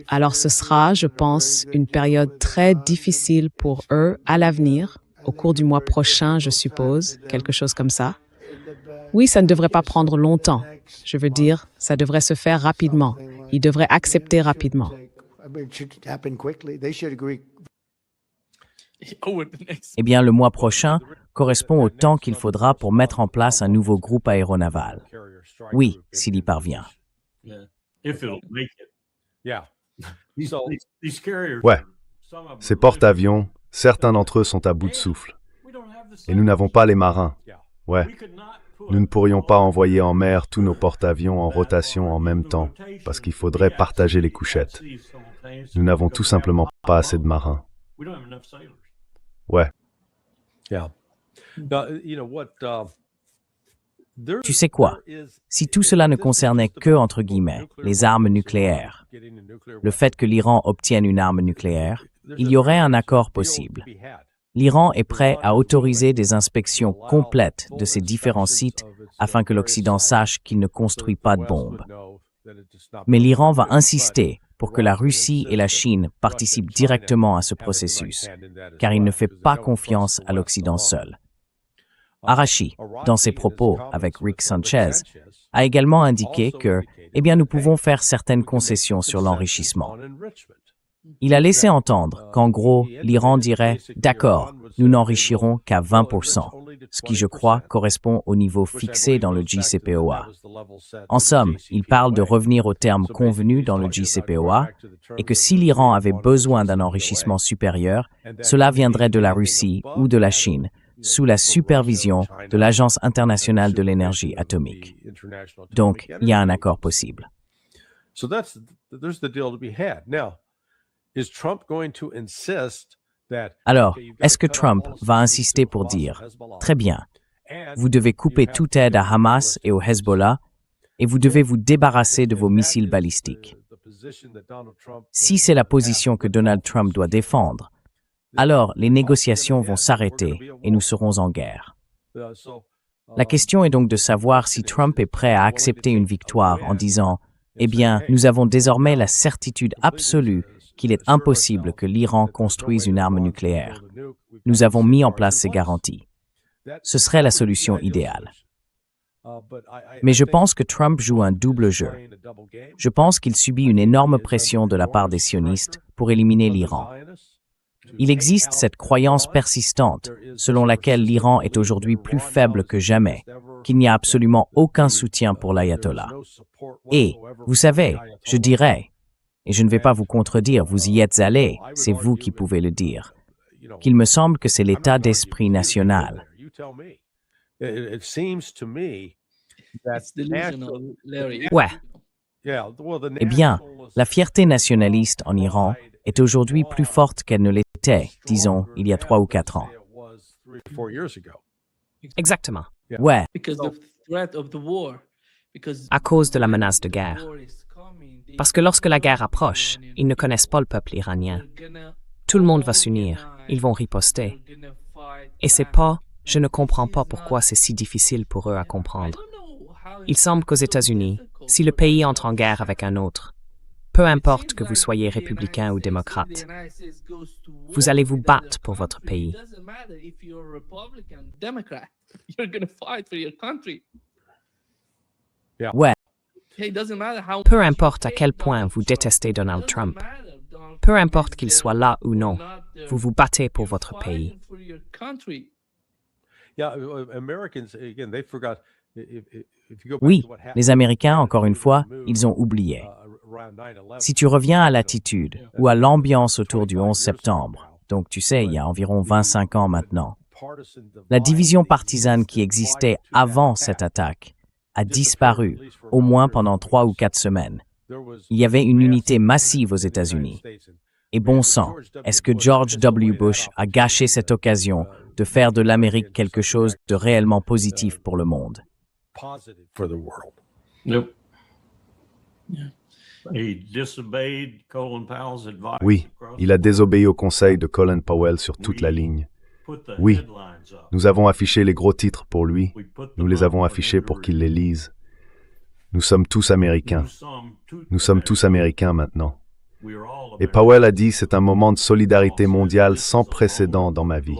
alors ce sera, je pense, une période très difficile pour eux à l'avenir, au cours du mois prochain, je suppose, quelque chose comme ça. Oui, ça ne devrait pas prendre longtemps. Je veux dire, ça devrait se faire rapidement. Ils devraient accepter rapidement. Eh bien, le mois prochain correspond au temps qu'il faudra pour mettre en place un nouveau groupe aéronaval. Oui, s'il y parvient. Ouais. Ces porte-avions, certains d'entre eux sont à bout de souffle. Et nous n'avons pas les marins. Ouais. Nous ne pourrions pas envoyer en mer tous nos porte-avions en rotation en même temps, parce qu'il faudrait partager les couchettes. Nous n'avons tout simplement pas assez de marins. Ouais. Tu sais quoi? Si tout cela ne concernait que, entre guillemets, les armes nucléaires, le fait que l'Iran obtienne une arme nucléaire, il y aurait un accord possible. L'Iran est prêt à autoriser des inspections complètes de ces différents sites afin que l'Occident sache qu'il ne construit pas de bombes. Mais l'Iran va insister pour que la Russie et la Chine participent directement à ce processus, car il ne fait pas confiance à l'Occident seul. Arashi, dans ses propos avec Rick Sanchez, a également indiqué que, nous pouvons faire certaines concessions sur l'enrichissement. Il a laissé entendre qu'en gros, l'Iran dirait « D'accord, nous n'enrichirons qu'à 20%, ce qui, je crois, correspond au niveau fixé dans le JCPOA. En somme, il parle de revenir aux termes convenus dans le JCPOA et que si l'Iran avait besoin d'un enrichissement supérieur, cela viendrait de la Russie ou de la Chine, sous la supervision de l'Agence internationale de l'énergie atomique. Donc, il y a un accord possible. Alors, est-ce que Trump va insister pour dire « Très bien, vous devez couper toute aide à Hamas et au Hezbollah et vous devez vous débarrasser de vos missiles balistiques ». Si c'est la position que Donald Trump doit défendre, alors les négociations vont s'arrêter et nous serons en guerre. La question est donc de savoir si Trump est prêt à accepter une victoire en disant « Eh bien, nous avons désormais la certitude absolue qu'il est impossible que l'Iran construise une arme nucléaire. Nous avons mis en place ces garanties. » Ce serait la solution idéale. Mais je pense que Trump joue un double jeu. Je pense qu'il subit une énorme pression de la part des sionistes pour éliminer l'Iran. Il existe cette croyance persistante selon laquelle l'Iran est aujourd'hui plus faible que jamais, qu'il n'y a absolument aucun soutien pour l'ayatollah. Et, vous savez, je dirais, et je ne vais pas vous contredire, vous y êtes allé, c'est vous qui pouvez le dire, qu'il me semble que c'est l'état d'esprit national. Ouais. Eh bien, la fierté nationaliste en Iran est aujourd'hui plus forte qu'elle ne l'était, disons, il y a 3 ou 4 ans. Exactement. Ouais. À cause de la menace de guerre. Parce que lorsque la guerre approche, ils ne connaissent pas le peuple iranien. Tout le monde va s'unir, ils vont riposter. Et je ne comprends pas pourquoi c'est si difficile pour eux à comprendre. Il semble qu'aux États-Unis, si le pays entre en guerre avec un autre, peu importe que vous soyez républicain ou démocrate, vous allez vous battre pour votre pays. Ouais. Peu importe à quel point vous détestez Donald Trump, peu importe qu'il soit là ou non, vous vous battez pour votre pays. Oui, les Américains, encore une fois, ils ont oublié. Si tu reviens à l'attitude ou à l'ambiance autour du 11 septembre, donc tu sais, il y a environ 25 ans maintenant, la division partisane qui existait avant cette attaque a disparu, au moins pendant 3 ou 4 semaines. Il y avait une unité massive aux États-Unis. Et bon sang, est-ce que George W. Bush a gâché cette occasion de faire de l'Amérique quelque chose de réellement positif pour le monde? Oui, il a désobéi au conseil de Colin Powell sur toute la ligne. Oui, nous avons affiché les gros titres pour lui, nous les avons affichés pour qu'il les lise. Nous sommes tous Américains. Nous sommes tous Américains maintenant. Et Powell a dit, c'est un moment de solidarité mondiale sans précédent dans ma vie.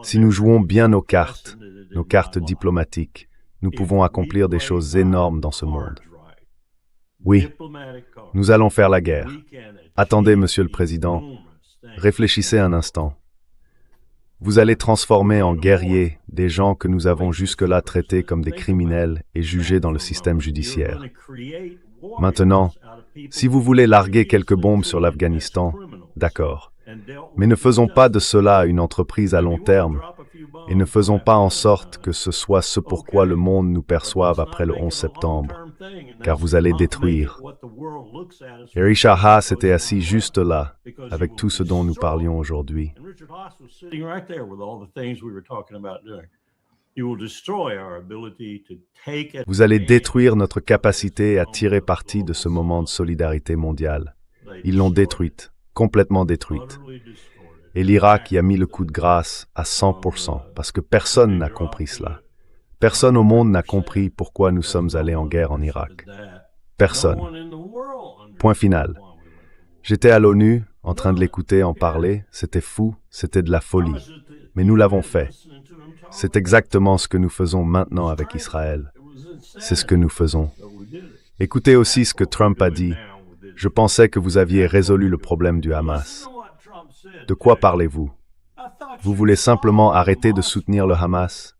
Si nous jouons bien nos cartes diplomatiques, nous pouvons accomplir des choses énormes dans ce monde. Oui, nous allons faire la guerre. Attendez, Monsieur le Président, réfléchissez un instant. Vous allez transformer en guerriers des gens que nous avons jusque-là traités comme des criminels et jugés dans le système judiciaire. Maintenant, si vous voulez larguer quelques bombes sur l'Afghanistan, d'accord. Mais ne faisons pas de cela une entreprise à long terme et ne faisons pas en sorte que ce soit ce pourquoi le monde nous perçoive après le 11 septembre, car vous allez détruire. Et Richard Haas était assis juste là, avec tout ce dont nous parlions aujourd'hui. Vous allez détruire notre capacité à tirer parti de ce moment de solidarité mondiale. Ils l'ont détruite, complètement détruite. Et l'Irak y a mis le coup de grâce à 100%, parce que personne n'a compris cela. Personne au monde n'a compris pourquoi nous sommes allés en guerre en Irak. Personne. Point final. J'étais à l'ONU, en train de l'écouter en parler, c'était fou, c'était de la folie. Mais nous l'avons fait. C'est exactement ce que nous faisons maintenant avec Israël. C'est ce que nous faisons. Écoutez aussi ce que Trump a dit. Je pensais que vous aviez résolu le problème du Hamas. De quoi parlez-vous? Vous voulez simplement arrêter de soutenir le Hamas?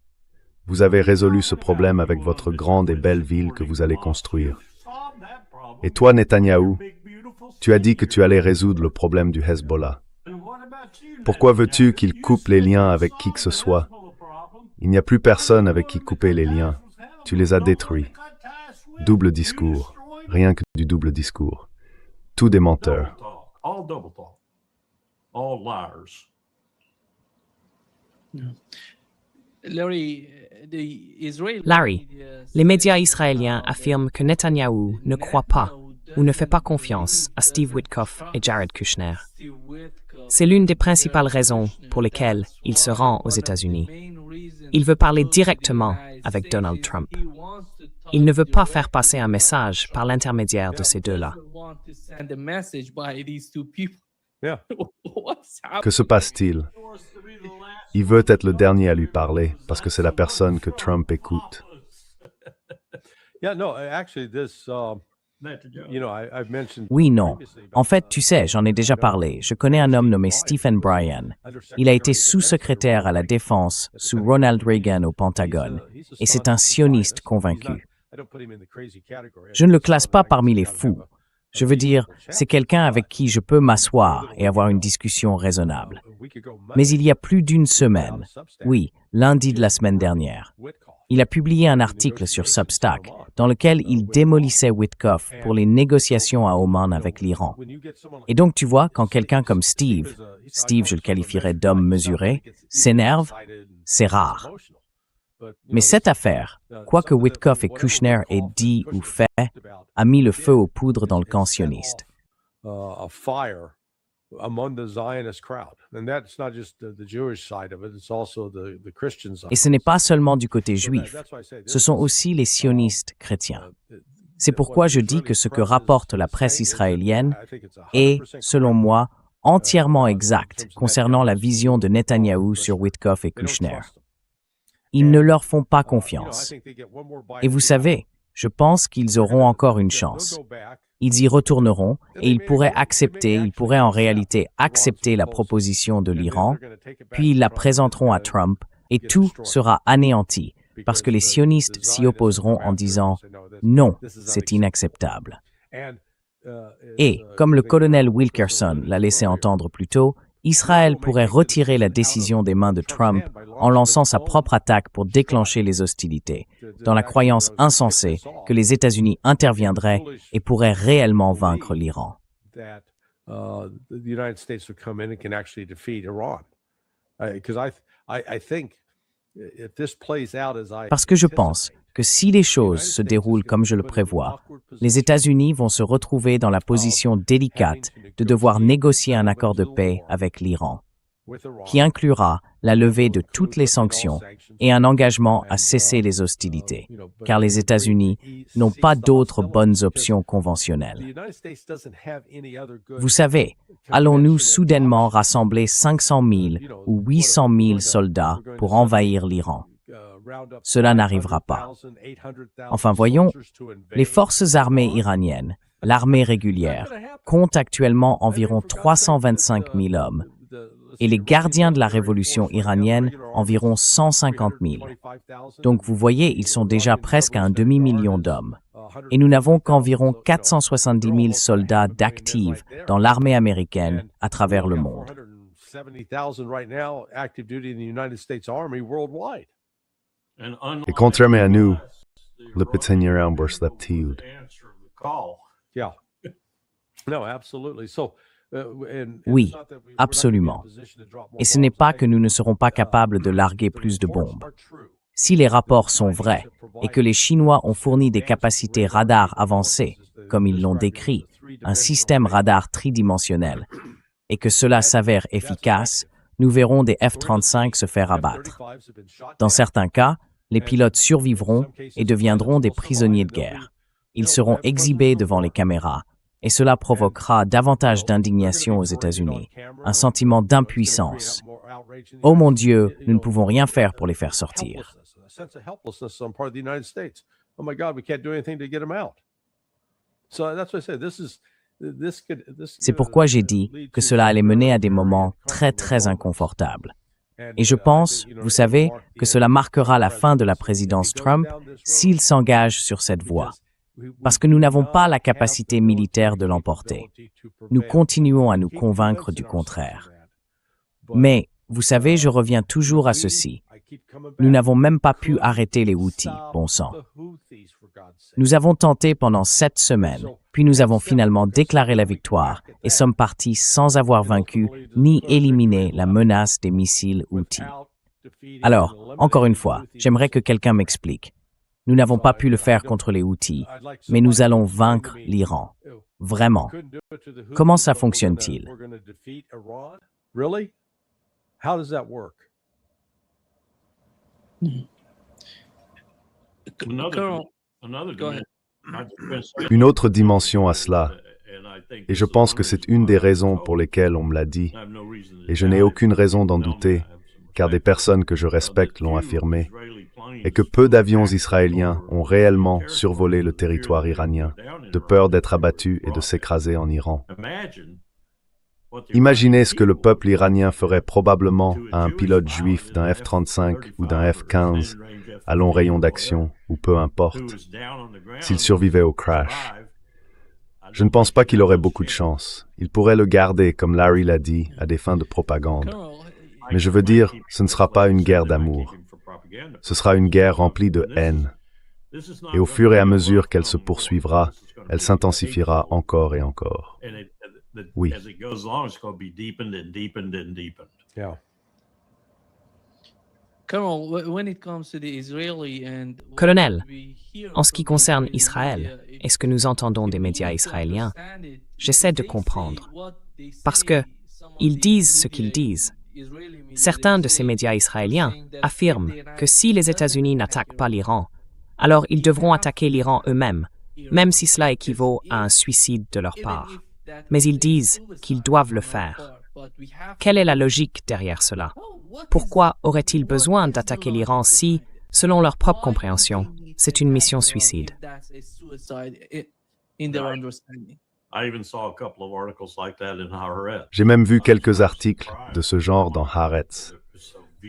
Vous avez résolu ce problème avec votre grande et belle ville que vous allez construire. Et toi, Netanyahou, tu as dit que tu allais résoudre le problème du Hezbollah. Pourquoi veux-tu qu'il coupe les liens avec qui que ce soit? Il n'y a plus personne avec qui couper les liens. Tu les as détruits. Double discours. Rien que du double discours. Tout des menteurs. All double talk. All liars. Larry, les médias israéliens affirment que Netanyahou ne croit pas ou ne fait pas confiance à Steve Witkoff et Jared Kushner. C'est l'une des principales raisons pour lesquelles il se rend aux États-Unis. Il veut parler directement avec Donald Trump. Il ne veut pas faire passer un message par l'intermédiaire de ces deux-là. Que se passe-t-il? Il veut être le dernier à lui parler parce que c'est la personne que Trump écoute. Oui, non. En fait, tu sais, j'en ai déjà parlé. Je connais un homme nommé Stephen Bryan. Il a été sous-secrétaire à la Défense sous Ronald Reagan au Pentagone. Et c'est un sioniste convaincu. Je ne le classe pas parmi les fous. Je veux dire, c'est quelqu'un avec qui je peux m'asseoir et avoir une discussion raisonnable. Mais il y a plus d'une semaine, oui, lundi de la semaine dernière, il a publié un article sur Substack dans lequel il démolissait Witkoff pour les négociations à Oman avec l'Iran. Et donc, tu vois, quand quelqu'un comme Steve, je le qualifierais d'homme mesuré, s'énerve, c'est rare. Mais cette affaire, quoi que Witkoff et Kushner aient dit ou fait, a mis le feu aux poudres dans le camp sioniste. Et ce n'est pas seulement du côté juif, ce sont aussi les sionistes chrétiens. C'est pourquoi je dis que ce que rapporte la presse israélienne est, selon moi, entièrement exact concernant la vision de Netanyahou sur Witkoff et Kushner. Ils ne leur font pas confiance. Et vous savez, je pense qu'ils auront encore une chance. Ils y retourneront et ils pourraient en réalité accepter la proposition de l'Iran, puis ils la présenteront à Trump et tout sera anéanti parce que les sionistes s'y opposeront en disant « Non, c'est inacceptable ». Et, comme le colonel Wilkerson l'a laissé entendre plus tôt, Israël pourrait retirer la décision des mains de Trump en lançant sa propre attaque pour déclencher les hostilités, dans la croyance insensée que les États-Unis interviendraient et pourraient réellement vaincre l'Iran. Parce que je pense que si les choses se déroulent comme je le prévois, les États-Unis vont se retrouver dans la position délicate de devoir négocier un accord de paix avec l'Iran, qui inclura la levée de toutes les sanctions et un engagement à cesser les hostilités, car les États-Unis n'ont pas d'autres bonnes options conventionnelles. Vous savez, allons-nous soudainement rassembler 500 000 ou 800 000 soldats pour envahir l'Iran? Cela n'arrivera pas. Enfin, voyons, les forces armées iraniennes, l'armée régulière, comptent actuellement environ 325 000 hommes, et les gardiens de la révolution iranienne environ 150 000. Donc vous voyez, ils sont déjà presque à un demi-million d'hommes. Et nous n'avons qu'environ 470 000 soldats d'actifs dans l'armée américaine à travers le monde. Et contrairement à nous, le petit slept-il. Oui, absolument. Et ce n'est pas que nous ne serons pas capables de larguer plus de bombes. Si les rapports sont vrais et que les Chinois ont fourni des capacités radar avancées, comme ils l'ont décrit, un système radar tridimensionnel, et que cela s'avère efficace, nous verrons des F-35 se faire abattre. Dans certains cas, les pilotes survivront et deviendront des prisonniers de guerre. Ils seront exhibés devant les caméras, et cela provoquera davantage d'indignation aux États-Unis, un sentiment d'impuissance. Oh mon Dieu, nous ne pouvons rien faire pour les faire sortir. C'est pourquoi j'ai dit que cela allait mener à des moments très, très inconfortables. Et je pense, vous savez, que cela marquera la fin de la présidence Trump s'il s'engage sur cette voie. Parce que nous n'avons pas la capacité militaire de l'emporter. Nous continuons à nous convaincre du contraire. Mais, vous savez, je reviens toujours à ceci. Nous n'avons même pas pu arrêter les Houthis, bon sang. Nous avons tenté pendant 7 semaines, puis nous avons finalement déclaré la victoire et sommes partis sans avoir vaincu ni éliminé la menace des missiles Houthis. Alors, encore une fois, j'aimerais que quelqu'un m'explique. Nous n'avons pas pu le faire contre les Houthis, mais nous allons vaincre l'Iran. Vraiment. Comment ça fonctionne-t-il? How does that work? Une autre dimension à cela, et je pense que c'est une des raisons pour lesquelles on me l'a dit, et je n'ai aucune raison d'en douter, car des personnes que je respecte l'ont affirmé, est que peu d'avions israéliens ont réellement survolé le territoire iranien, de peur d'être abattus et de s'écraser en Iran. Imaginez ce que le peuple iranien ferait probablement à un pilote juif d'un F-35 ou d'un F-15 à long rayon d'action, ou peu importe, s'il survivait au crash. Je ne pense pas qu'il aurait beaucoup de chance. Il pourrait le garder, comme Larry l'a dit, à des fins de propagande. Mais je veux dire, ce ne sera pas une guerre d'amour. Ce sera une guerre remplie de haine. Et au fur et à mesure qu'elle se poursuivra, elle s'intensifiera encore et encore. Oui. Yeah. Colonel, en ce qui concerne Israël et ce que nous entendons des médias israéliens, j'essaie de comprendre. Parce que ils disent ce qu'ils disent. Certains de ces médias israéliens affirment que si les États-Unis n'attaquent pas l'Iran, alors ils devront attaquer l'Iran eux-mêmes, même si cela équivaut à un suicide de leur part. Mais ils disent qu'ils doivent le faire. Quelle est la logique derrière cela? Pourquoi auraient-ils besoin d'attaquer l'Iran si, selon leur propre compréhension, c'est une mission suicide? J'ai même vu quelques articles de ce genre dans Haaretz.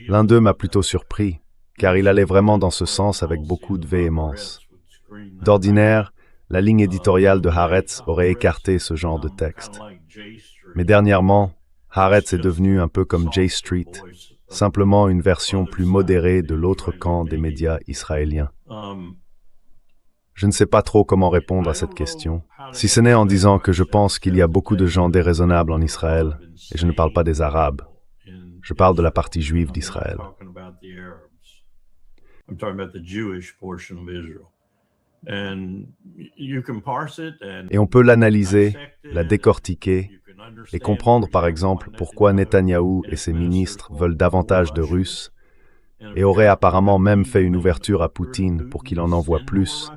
L'un d'eux m'a plutôt surpris, car il allait vraiment dans ce sens avec beaucoup de véhémence. D'ordinaire, la ligne éditoriale de Haaretz aurait écarté ce genre de texte. Mais dernièrement, Haaretz est devenu un peu comme J Street, simplement une version plus modérée de l'autre camp des médias israéliens. Je ne sais pas trop comment répondre à cette question, si ce n'est en disant que je pense qu'il y a beaucoup de gens déraisonnables en Israël, et je ne parle pas des Arabes. Je parle de la partie juive d'Israël. Et on peut l'analyser, la décortiquer, et comprendre par exemple pourquoi Netanyahou et ses ministres veulent davantage de Russes, et auraient apparemment même fait une ouverture à Poutine pour qu'il en envoie plus,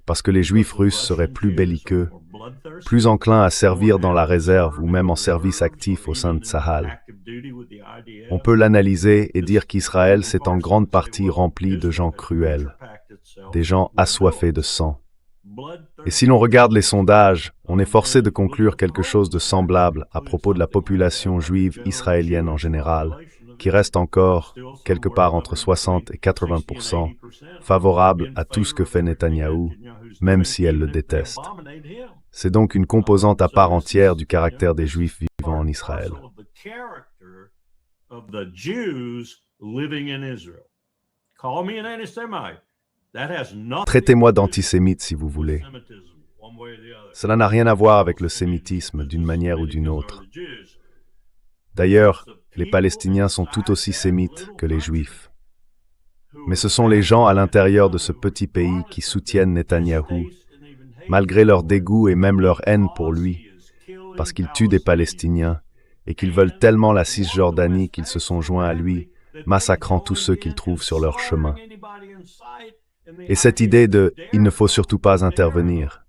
parce que les Juifs russes seraient plus belliqueux, plus enclins à servir dans la réserve ou même en service actif au sein de Tsahal. On peut l'analyser et dire qu'Israël s'est en grande partie rempli de gens cruels, des gens assoiffés de sang. Et si l'on regarde les sondages, on est forcé de conclure quelque chose de semblable à propos de la population juive israélienne en général, qui reste encore, quelque part entre 60 et 80%, favorable à tout ce que fait Netanyahou, même si elle le déteste. C'est donc une composante à part entière du caractère des Juifs vivant en Israël. Traitez-moi d'antisémite si vous voulez. Cela n'a rien à voir avec le sémitisme d'une manière ou d'une autre. D'ailleurs, les Palestiniens sont tout aussi sémites que les Juifs. Mais ce sont les gens à l'intérieur de ce petit pays qui soutiennent Netanyahou, malgré leur dégoût et même leur haine pour lui, parce qu'il tue des Palestiniens et qu'ils veulent tellement la Cisjordanie qu'ils se sont joints à lui, massacrant tous ceux qu'ils trouvent sur leur chemin. Et cette idée de « il ne faut surtout pas intervenir »,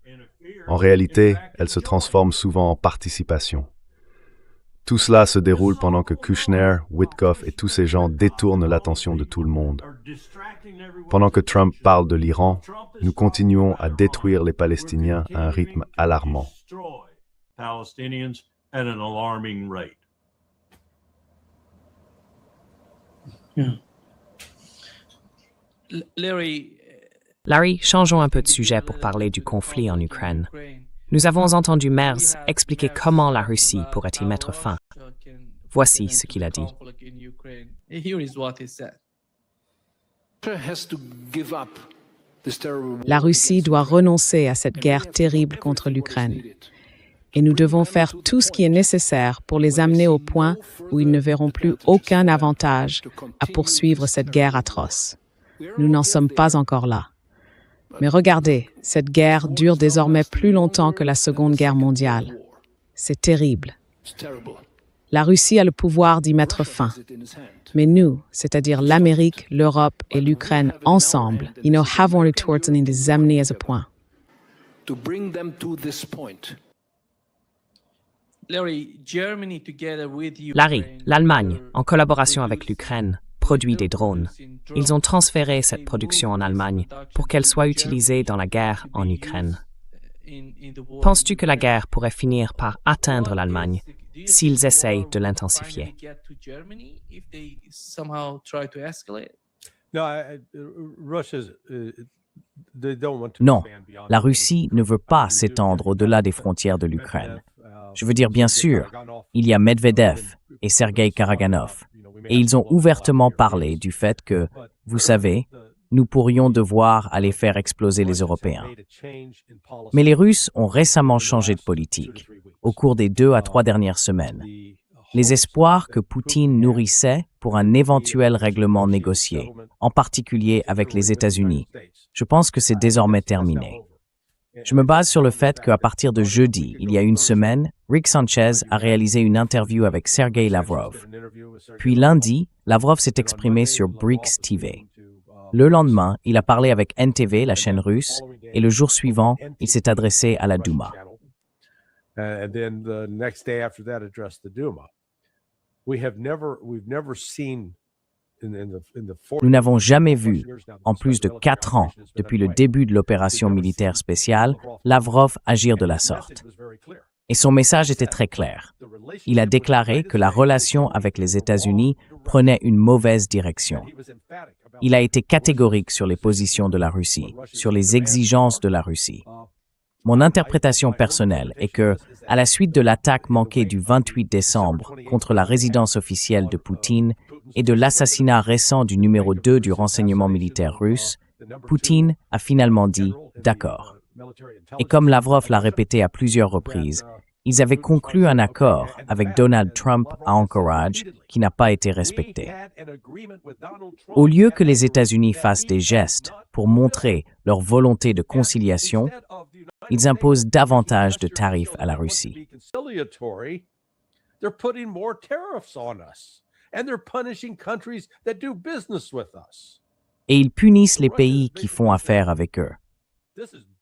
en réalité, elle se transforme souvent en participation. Tout cela se déroule pendant que Kushner, Witkoff et tous ces gens détournent l'attention de tout le monde. Pendant que Trump parle de l'Iran, nous continuons à détruire les Palestiniens à un rythme alarmant. Larry, changeons un peu de sujet pour parler du conflit en Ukraine. Nous avons entendu Merz expliquer comment la Russie pourrait y mettre fin. Voici ce qu'il a dit. La Russie doit renoncer à cette guerre terrible contre l'Ukraine. Et nous devons faire tout ce qui est nécessaire pour les amener au point où ils ne verront plus aucun avantage à poursuivre cette guerre atroce. Nous n'en sommes pas encore là. Mais regardez, cette guerre dure désormais plus longtemps que la Seconde Guerre mondiale. C'est terrible. La Russie a le pouvoir d'y mettre fin. Mais nous, c'est-à-dire l'Amérique, l'Europe et l'Ukraine ensemble, avons le tour de les amener à ce point. Larry, l'Allemagne, en collaboration avec l'Ukraine, produit des drones. Ils ont transféré cette production en Allemagne pour qu'elle soit utilisée dans la guerre en Ukraine. Penses-tu que la guerre pourrait finir par atteindre l'Allemagne s'ils essayent de l'intensifier? Non, la Russie ne veut pas s'étendre au-delà des frontières de l'Ukraine. Je veux dire, bien sûr, il y a Medvedev et Sergei Karaganov, et ils ont ouvertement parlé du fait que, vous savez, nous pourrions devoir aller faire exploser les Européens. Mais les Russes ont récemment changé de politique, au cours des 2 à 3 dernières semaines. Les espoirs que Poutine nourrissait pour un éventuel règlement négocié, en particulier avec les États-Unis, je pense que c'est désormais terminé. Je me base sur le fait qu'à partir de jeudi, il y a une semaine, Rick Sanchez a réalisé une interview avec Sergei Lavrov. Puis lundi, Lavrov s'est exprimé sur BRICS TV. Le lendemain, il a parlé avec NTV, la chaîne russe, et le jour suivant, il s'est adressé à la Douma. Nous n'avons jamais vu, en plus de 4 ans depuis le début de l'opération militaire spéciale, Lavrov agir de la sorte. Et son message était très clair. Il a déclaré que la relation avec les États-Unis prenait une mauvaise direction. Il a été catégorique sur les positions de la Russie, sur les exigences de la Russie. Mon interprétation personnelle est que, à la suite de l'attaque manquée du 28 décembre contre la résidence officielle de Poutine et de l'assassinat récent du numéro 2 du renseignement militaire russe, Poutine a finalement dit « d'accord ». Et comme Lavrov l'a répété à plusieurs reprises, ils avaient conclu un accord avec Donald Trump à Anchorage qui n'a pas été respecté. Au lieu que les États-Unis fassent des gestes pour montrer leur volonté de conciliation, ils imposent davantage de tarifs à la Russie. Et ils punissent les pays qui font affaire avec eux.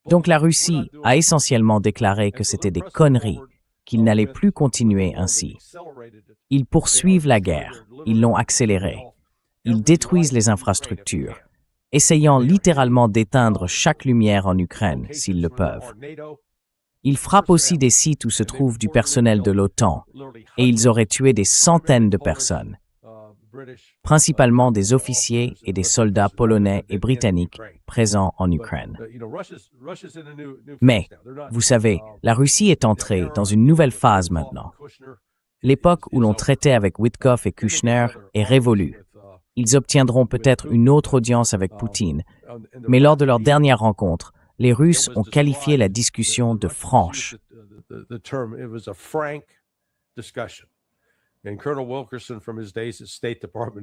Donc la Russie a essentiellement déclaré que c'était des conneries, qu'ils n'allaient plus continuer ainsi. Ils poursuivent la guerre, ils l'ont accélérée. Ils détruisent les infrastructures, essayant littéralement d'éteindre chaque lumière en Ukraine, s'ils le peuvent. Ils frappent aussi des sites où se trouve du personnel de l'OTAN, et ils auraient tué des centaines de personnes, principalement des officiers et des soldats polonais et britanniques présents en Ukraine. Mais, vous savez, la Russie est entrée dans une nouvelle phase maintenant. L'époque où l'on traitait avec Witkoff et Kushner est révolue. Ils obtiendront peut-être une autre audience avec Poutine, mais lors de leur dernière rencontre, les Russes ont qualifié la discussion de franche.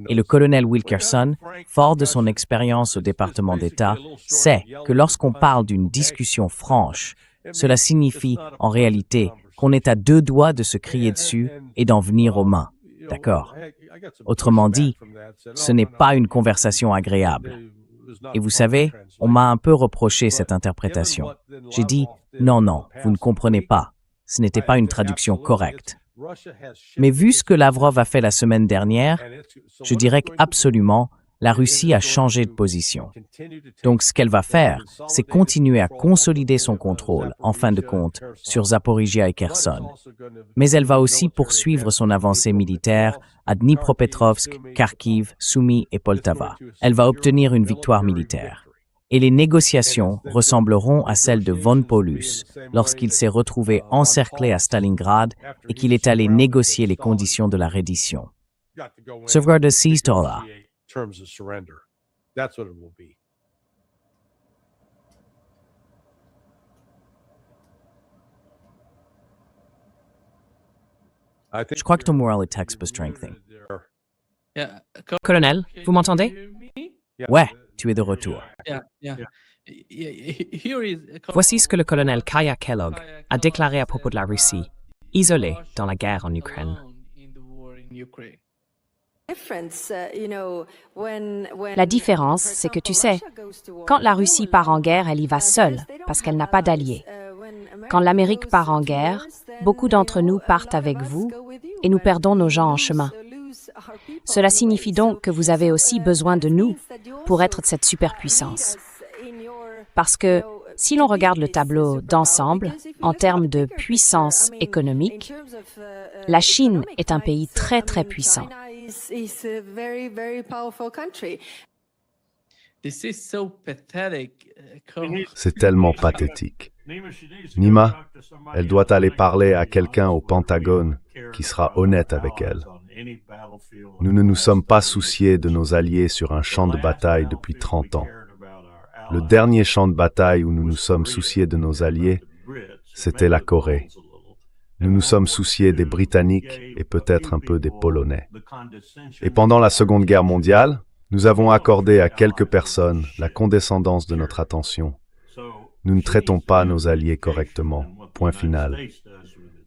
Et le colonel Wilkerson, fort de son expérience au département d'État, sait que lorsqu'on parle d'une discussion franche, cela signifie en réalité qu'on est à 2 doigts de se crier dessus et d'en venir aux mains. D'accord? Autrement dit, ce n'est pas une conversation agréable. Et vous savez, on m'a un peu reproché cette interprétation. J'ai dit, non, vous ne comprenez pas. Ce n'était pas une traduction correcte. Mais vu ce que Lavrov a fait la semaine dernière, je dirais qu'absolument, la Russie a changé de position. Donc ce qu'elle va faire, c'est continuer à consolider son contrôle, en fin de compte, sur Zaporizhia et Kherson. Mais elle va aussi poursuivre son avancée militaire à Dnipropetrovsk, Kharkiv, Sumy et Poltava. Elle va obtenir une victoire militaire. Et les négociations ressembleront à celles de von Paulus lorsqu'il s'est retrouvé encerclé à Stalingrad et qu'il est allé négocier les conditions de la reddition. Sauvegarde Seiztola. That's what it will be. Je crois que ton moral est expo strengthening. Colonel, vous m'entendez? Ouais, tu es de retour. Voici ce que le colonel Kaya Kellogg a déclaré à propos de la Russie, isolée dans la guerre en Ukraine. La différence, c'est que tu sais, quand la Russie part en guerre, elle y va seule, parce qu'elle n'a pas d'alliés. Quand l'Amérique part en guerre, beaucoup d'entre nous partent avec vous et nous perdons nos gens en chemin. Cela signifie donc que vous avez aussi besoin de nous pour être cette superpuissance. Parce que si l'on regarde le tableau d'ensemble, en termes de puissance économique, la Chine est un pays très très puissant. C'est tellement pathétique. Nima, elle doit aller parler à quelqu'un au Pentagone qui sera honnête avec elle. Nous ne nous sommes pas souciés de nos alliés sur un champ de bataille depuis 30 ans. Le dernier champ de bataille où nous nous sommes souciés de nos alliés, c'était la Corée. Nous nous sommes souciés des Britanniques et peut-être un peu des Polonais. Et pendant la Seconde Guerre mondiale, nous avons accordé à quelques personnes la condescendance de notre attention. Nous ne traitons pas nos alliés correctement. Point final.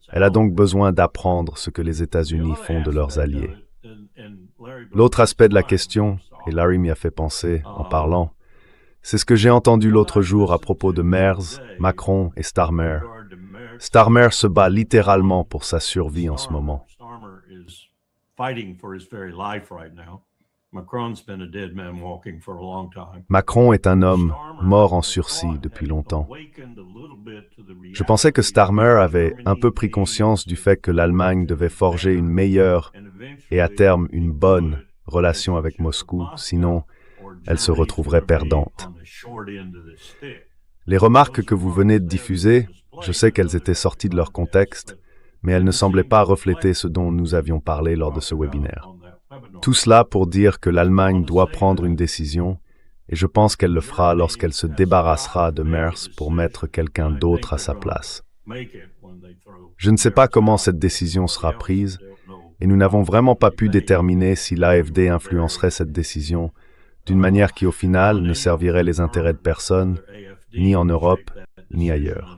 Elle a donc besoin d'apprendre ce que les États-Unis font de leurs alliés. L'autre aspect de la question, et Larry m'y a fait penser en parlant, c'est ce que j'ai entendu l'autre jour à propos de Merz, Macron et Starmer. Starmer se bat littéralement pour sa survie en ce moment. Macron est un homme mort en sursis depuis longtemps. Je pensais que Starmer avait un peu pris conscience du fait que l'Allemagne devait forger une meilleure et à terme une bonne relation avec Moscou, sinon elle se retrouverait perdante. Les remarques que vous venez de diffuser, je sais qu'elles étaient sorties de leur contexte, mais elles ne semblaient pas refléter ce dont nous avions parlé lors de ce webinaire. Tout cela pour dire que l'Allemagne doit prendre une décision, et je pense qu'elle le fera lorsqu'elle se débarrassera de Merz pour mettre quelqu'un d'autre à sa place. Je ne sais pas comment cette décision sera prise, et nous n'avons vraiment pas pu déterminer si l'AfD influencerait cette décision d'une manière qui, au final, ne servirait les intérêts de personne, ni en Europe, ni ailleurs.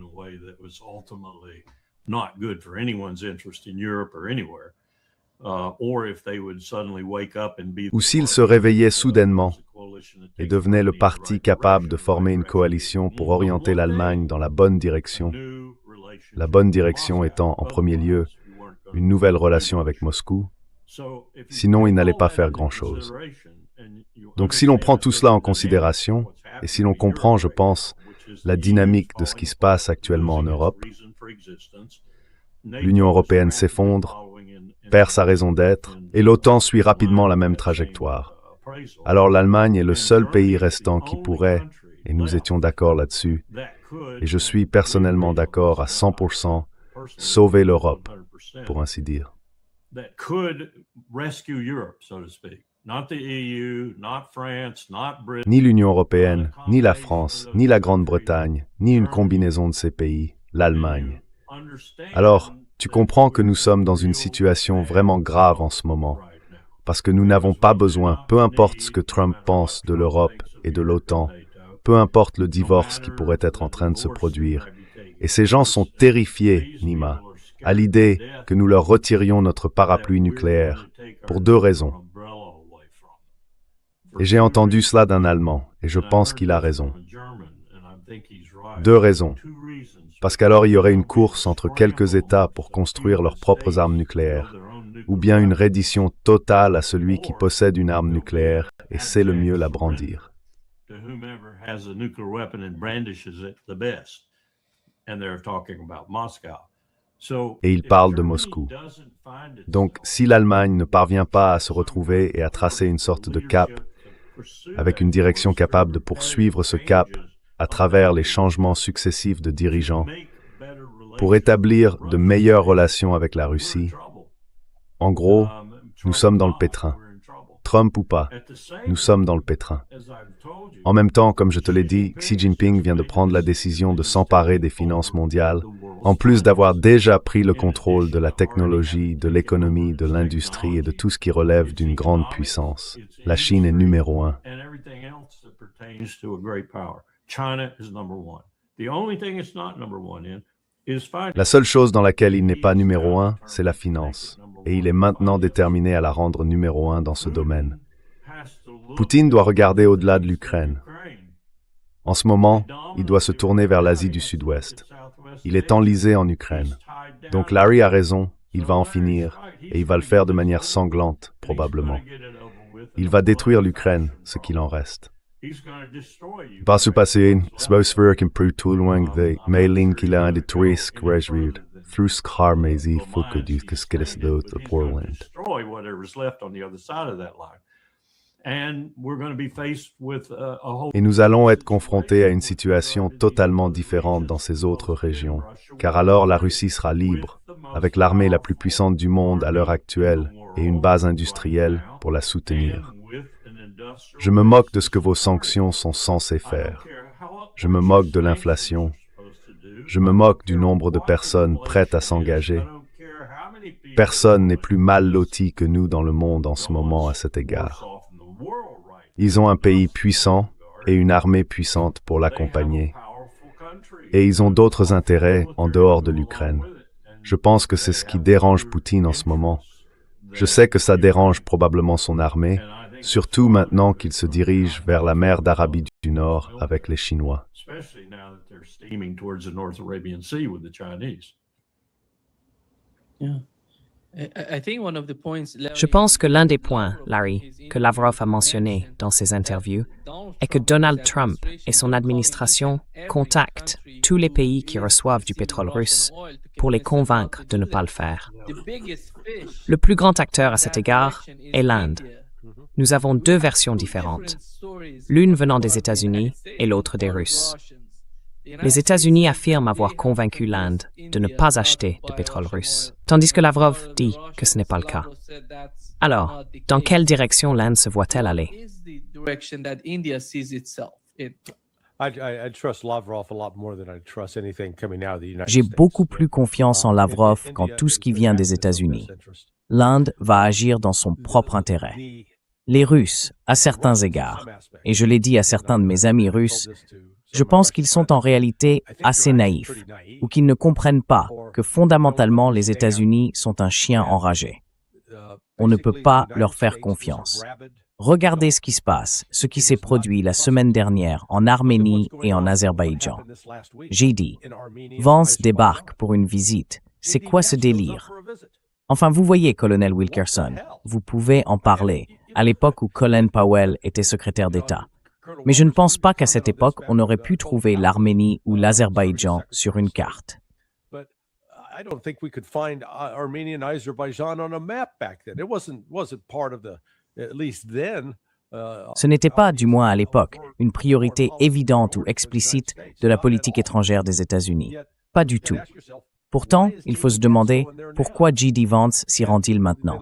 Ou s'ils se réveillaient soudainement et devenaient le parti capable de former une coalition pour orienter l'Allemagne dans la bonne direction étant, en premier lieu, une nouvelle relation avec Moscou, sinon ils n'allaient pas faire grand-chose. Donc si l'on prend tout cela en considération, et si l'on comprend, je pense, la dynamique de ce qui se passe actuellement en Europe, l'Union européenne s'effondre, perd sa raison d'être, et l'OTAN suit rapidement la même trajectoire. Alors l'Allemagne est le seul pays restant qui pourrait, et nous étions d'accord là-dessus, et je suis personnellement d'accord à 100%, sauver l'Europe, pour ainsi dire. Ni l'Union européenne, ni la France, ni la Grande-Bretagne, ni une combinaison de ces pays, l'Allemagne. Alors, tu comprends que nous sommes dans une situation vraiment grave en ce moment, parce que nous n'avons pas besoin, peu importe ce que Trump pense de l'Europe et de l'OTAN, peu importe le divorce qui pourrait être en train de se produire. Et ces gens sont terrifiés, Nima, à l'idée que nous leur retirions notre parapluie nucléaire, pour deux raisons. Et j'ai entendu cela d'un Allemand, et je pense qu'il a raison. Deux raisons. Parce qu'alors il y aurait une course entre quelques États pour construire leurs propres armes nucléaires, ou bien une reddition totale à celui qui possède une arme nucléaire et sait le mieux la brandir. Et il parle de Moscou. Donc, si l'Allemagne ne parvient pas à se retrouver et à tracer une sorte de cap, avec une direction capable de poursuivre ce cap à travers les changements successifs de dirigeants, pour établir de meilleures relations avec la Russie, en gros, nous sommes dans le pétrin. Trump ou pas, nous sommes dans le pétrin. En même temps, comme je te l'ai dit, Xi Jinping vient de prendre la décision de s'emparer des finances mondiales, en plus d'avoir déjà pris le contrôle de la technologie, de l'économie, de l'industrie et de tout ce qui relève d'une grande puissance. La Chine est numéro 1. La seule chose dans laquelle il n'est pas numéro 1, c'est la finance. Et il est maintenant déterminé à la rendre numéro 1 dans ce domaine. Poutine doit regarder au-delà de l'Ukraine. En ce moment, il doit se tourner vers l'Asie du Sud-Ouest. Il est enlisé en Ukraine. Donc Larry a raison, il va en finir, et il va le faire de manière sanglante, probablement. Il va détruire l'Ukraine, ce qu'il en reste. Pasupaseen, Sbosfurk Prutulwang the Mailin Kila de Trisk Resrid, Thrusk Harmezi Fukudus Kiskidisdot the Portland. Et nous allons être confrontés à une situation totalement différente dans ces autres régions, car alors la Russie sera libre, avec l'armée la plus puissante du monde à l'heure actuelle et une base industrielle pour la soutenir. Je me moque de ce que vos sanctions sont censées faire. Je me moque de l'inflation. Je me moque du nombre de personnes prêtes à s'engager. Personne n'est plus mal loti que nous dans le monde en ce moment à cet égard. Ils ont un pays puissant et une armée puissante pour l'accompagner. Et ils ont d'autres intérêts en dehors de l'Ukraine. Je pense que c'est ce qui dérange Poutine en ce moment. Je sais que ça dérange probablement son armée, surtout maintenant qu'il se dirige vers la mer d'Arabie du Nord avec les Chinois. Je pense que l'un des points, Larry, que Lavrov a mentionné dans ses interviews est que Donald Trump et son administration contactent tous les pays qui reçoivent du pétrole russe pour les convaincre de ne pas le faire. Le plus grand acteur à cet égard est l'Inde. Nous avons deux versions différentes, l'une venant des États-Unis et l'autre des Russes. Les États-Unis affirment avoir convaincu l'Inde de ne pas acheter de pétrole russe, tandis que Lavrov dit que ce n'est pas le cas. Alors, dans quelle direction l'Inde se voit-elle aller? J'ai beaucoup plus confiance en Lavrov qu'en tout ce qui vient des États-Unis. L'Inde va agir dans son propre intérêt. Les Russes, à certains égards, et je l'ai dit à certains de mes amis russes, je pense qu'ils sont en réalité assez naïfs, ou qu'ils ne comprennent pas que fondamentalement les États-Unis sont un chien enragé. On ne peut pas leur faire confiance. Regardez ce qui se passe, ce qui s'est produit la semaine dernière en Arménie et en Azerbaïdjan. J'ai dit, Vance débarque pour une visite. C'est quoi ce délire? Enfin, vous voyez, colonel Wilkerson, vous pouvez en parler, à l'époque où Colin Powell était secrétaire d'État. Mais je ne pense pas qu'à cette époque, on aurait pu trouver l'Arménie ou l'Azerbaïdjan sur une carte. Ce n'était pas, du moins à l'époque, une priorité évidente ou explicite de la politique étrangère des États-Unis. Pas du tout. Pourtant, il faut se demander pourquoi J.D. Vance s'y rend-il maintenant.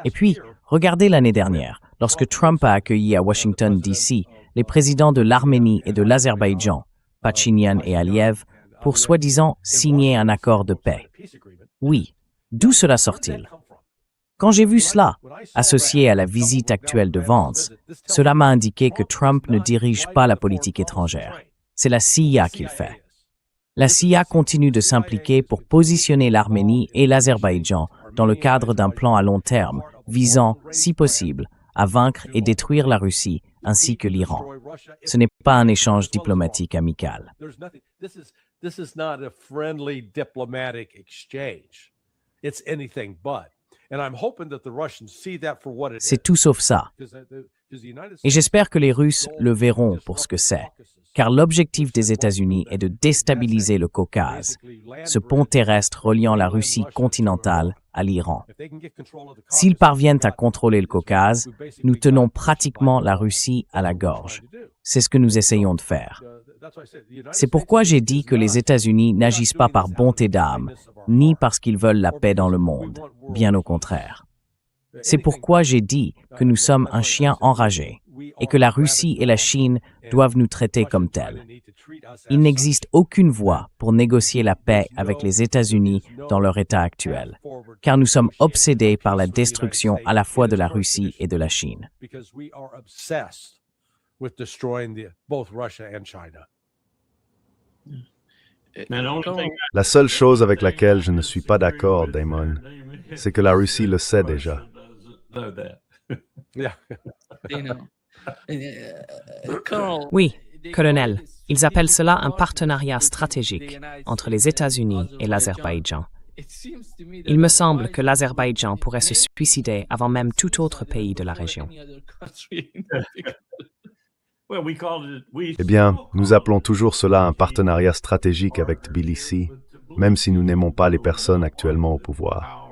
Et puis, regardez l'année dernière, lorsque Trump a accueilli à Washington, D.C., les présidents de l'Arménie et de l'Azerbaïdjan, Pachinian et Aliyev, pour soi-disant signer un accord de paix. Oui, d'où cela sort-il? Quand j'ai vu cela, associé à la visite actuelle de Vance, cela m'a indiqué que Trump ne dirige pas la politique étrangère. C'est la CIA qui le fait. La CIA continue de s'impliquer pour positionner l'Arménie et l'Azerbaïdjan dans le cadre d'un plan à long terme, visant, si possible, à vaincre et détruire la Russie ainsi que l'Iran. Ce n'est pas un échange diplomatique amical. C'est tout sauf ça. Et j'espère que les Russes le verront pour ce que c'est, car l'objectif des États-Unis est de déstabiliser le Caucase, ce pont terrestre reliant la Russie continentale à l'Iran. S'ils parviennent à contrôler le Caucase, nous tenons pratiquement la Russie à la gorge. C'est ce que nous essayons de faire. C'est pourquoi j'ai dit que les États-Unis n'agissent pas par bonté d'âme, ni parce qu'ils veulent la paix dans le monde, bien au contraire. C'est pourquoi j'ai dit que nous sommes un chien enragé et que la Russie et la Chine doivent nous traiter comme tels. Il n'existe aucune voie pour négocier la paix avec les États-Unis dans leur état actuel, car nous sommes obsédés par la destruction à la fois de la Russie et de la Chine. La seule chose avec laquelle je ne suis pas d'accord, Damon, c'est que la Russie le sait déjà. Oui, colonel, ils appellent cela un partenariat stratégique entre les États-Unis et l'Azerbaïdjan. Il me semble que l'Azerbaïdjan pourrait se suicider avant même tout autre pays de la région. Eh bien, nous appelons toujours cela un partenariat stratégique avec Tbilissi, même si nous n'aimons pas les personnes actuellement au pouvoir.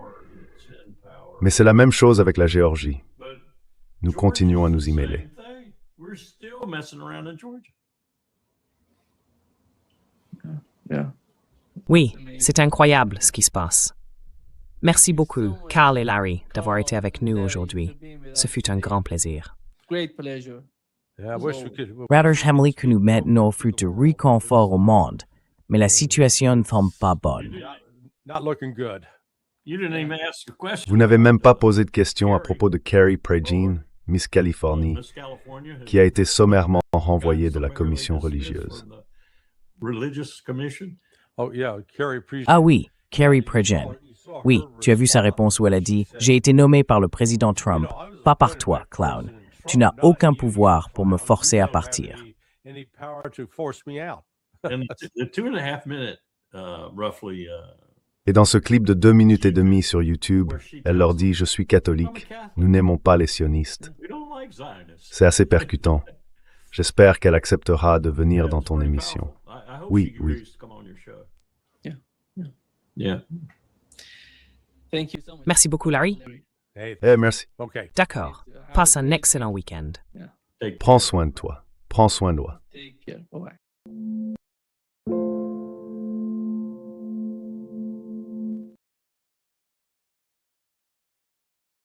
Mais c'est la même chose avec la Géorgie. Nous continuons à nous y mêler. Oui, c'est incroyable ce qui se passe. Merci beaucoup, Carl et Larry, d'avoir été avec nous aujourd'hui. Ce fut un grand plaisir. Rather, j'aimerais que nous mettions fruit de réconfort au monde, mais la situation ne semble pas bonne. Vous n'avez même pas posé de questions à propos de Carrie Prejean, Miss Californie, qui a été sommairement renvoyée de la commission religieuse. Ah oui, Carrie Prejean. Oui, tu as vu sa réponse où elle a dit « J'ai été nommée par le président Trump, pas par toi, clown. Tu n'as aucun pouvoir pour me forcer à partir. » Et dans ce clip de 2 minutes et demie sur YouTube, elle leur dit « Je suis catholique, nous n'aimons pas les sionistes. » C'est assez percutant. J'espère qu'elle acceptera de venir dans ton émission. Oui, oui. Merci beaucoup, Larry. Merci. D'accord. Passe un excellent week-end. Prends soin de toi. Prends soin de toi.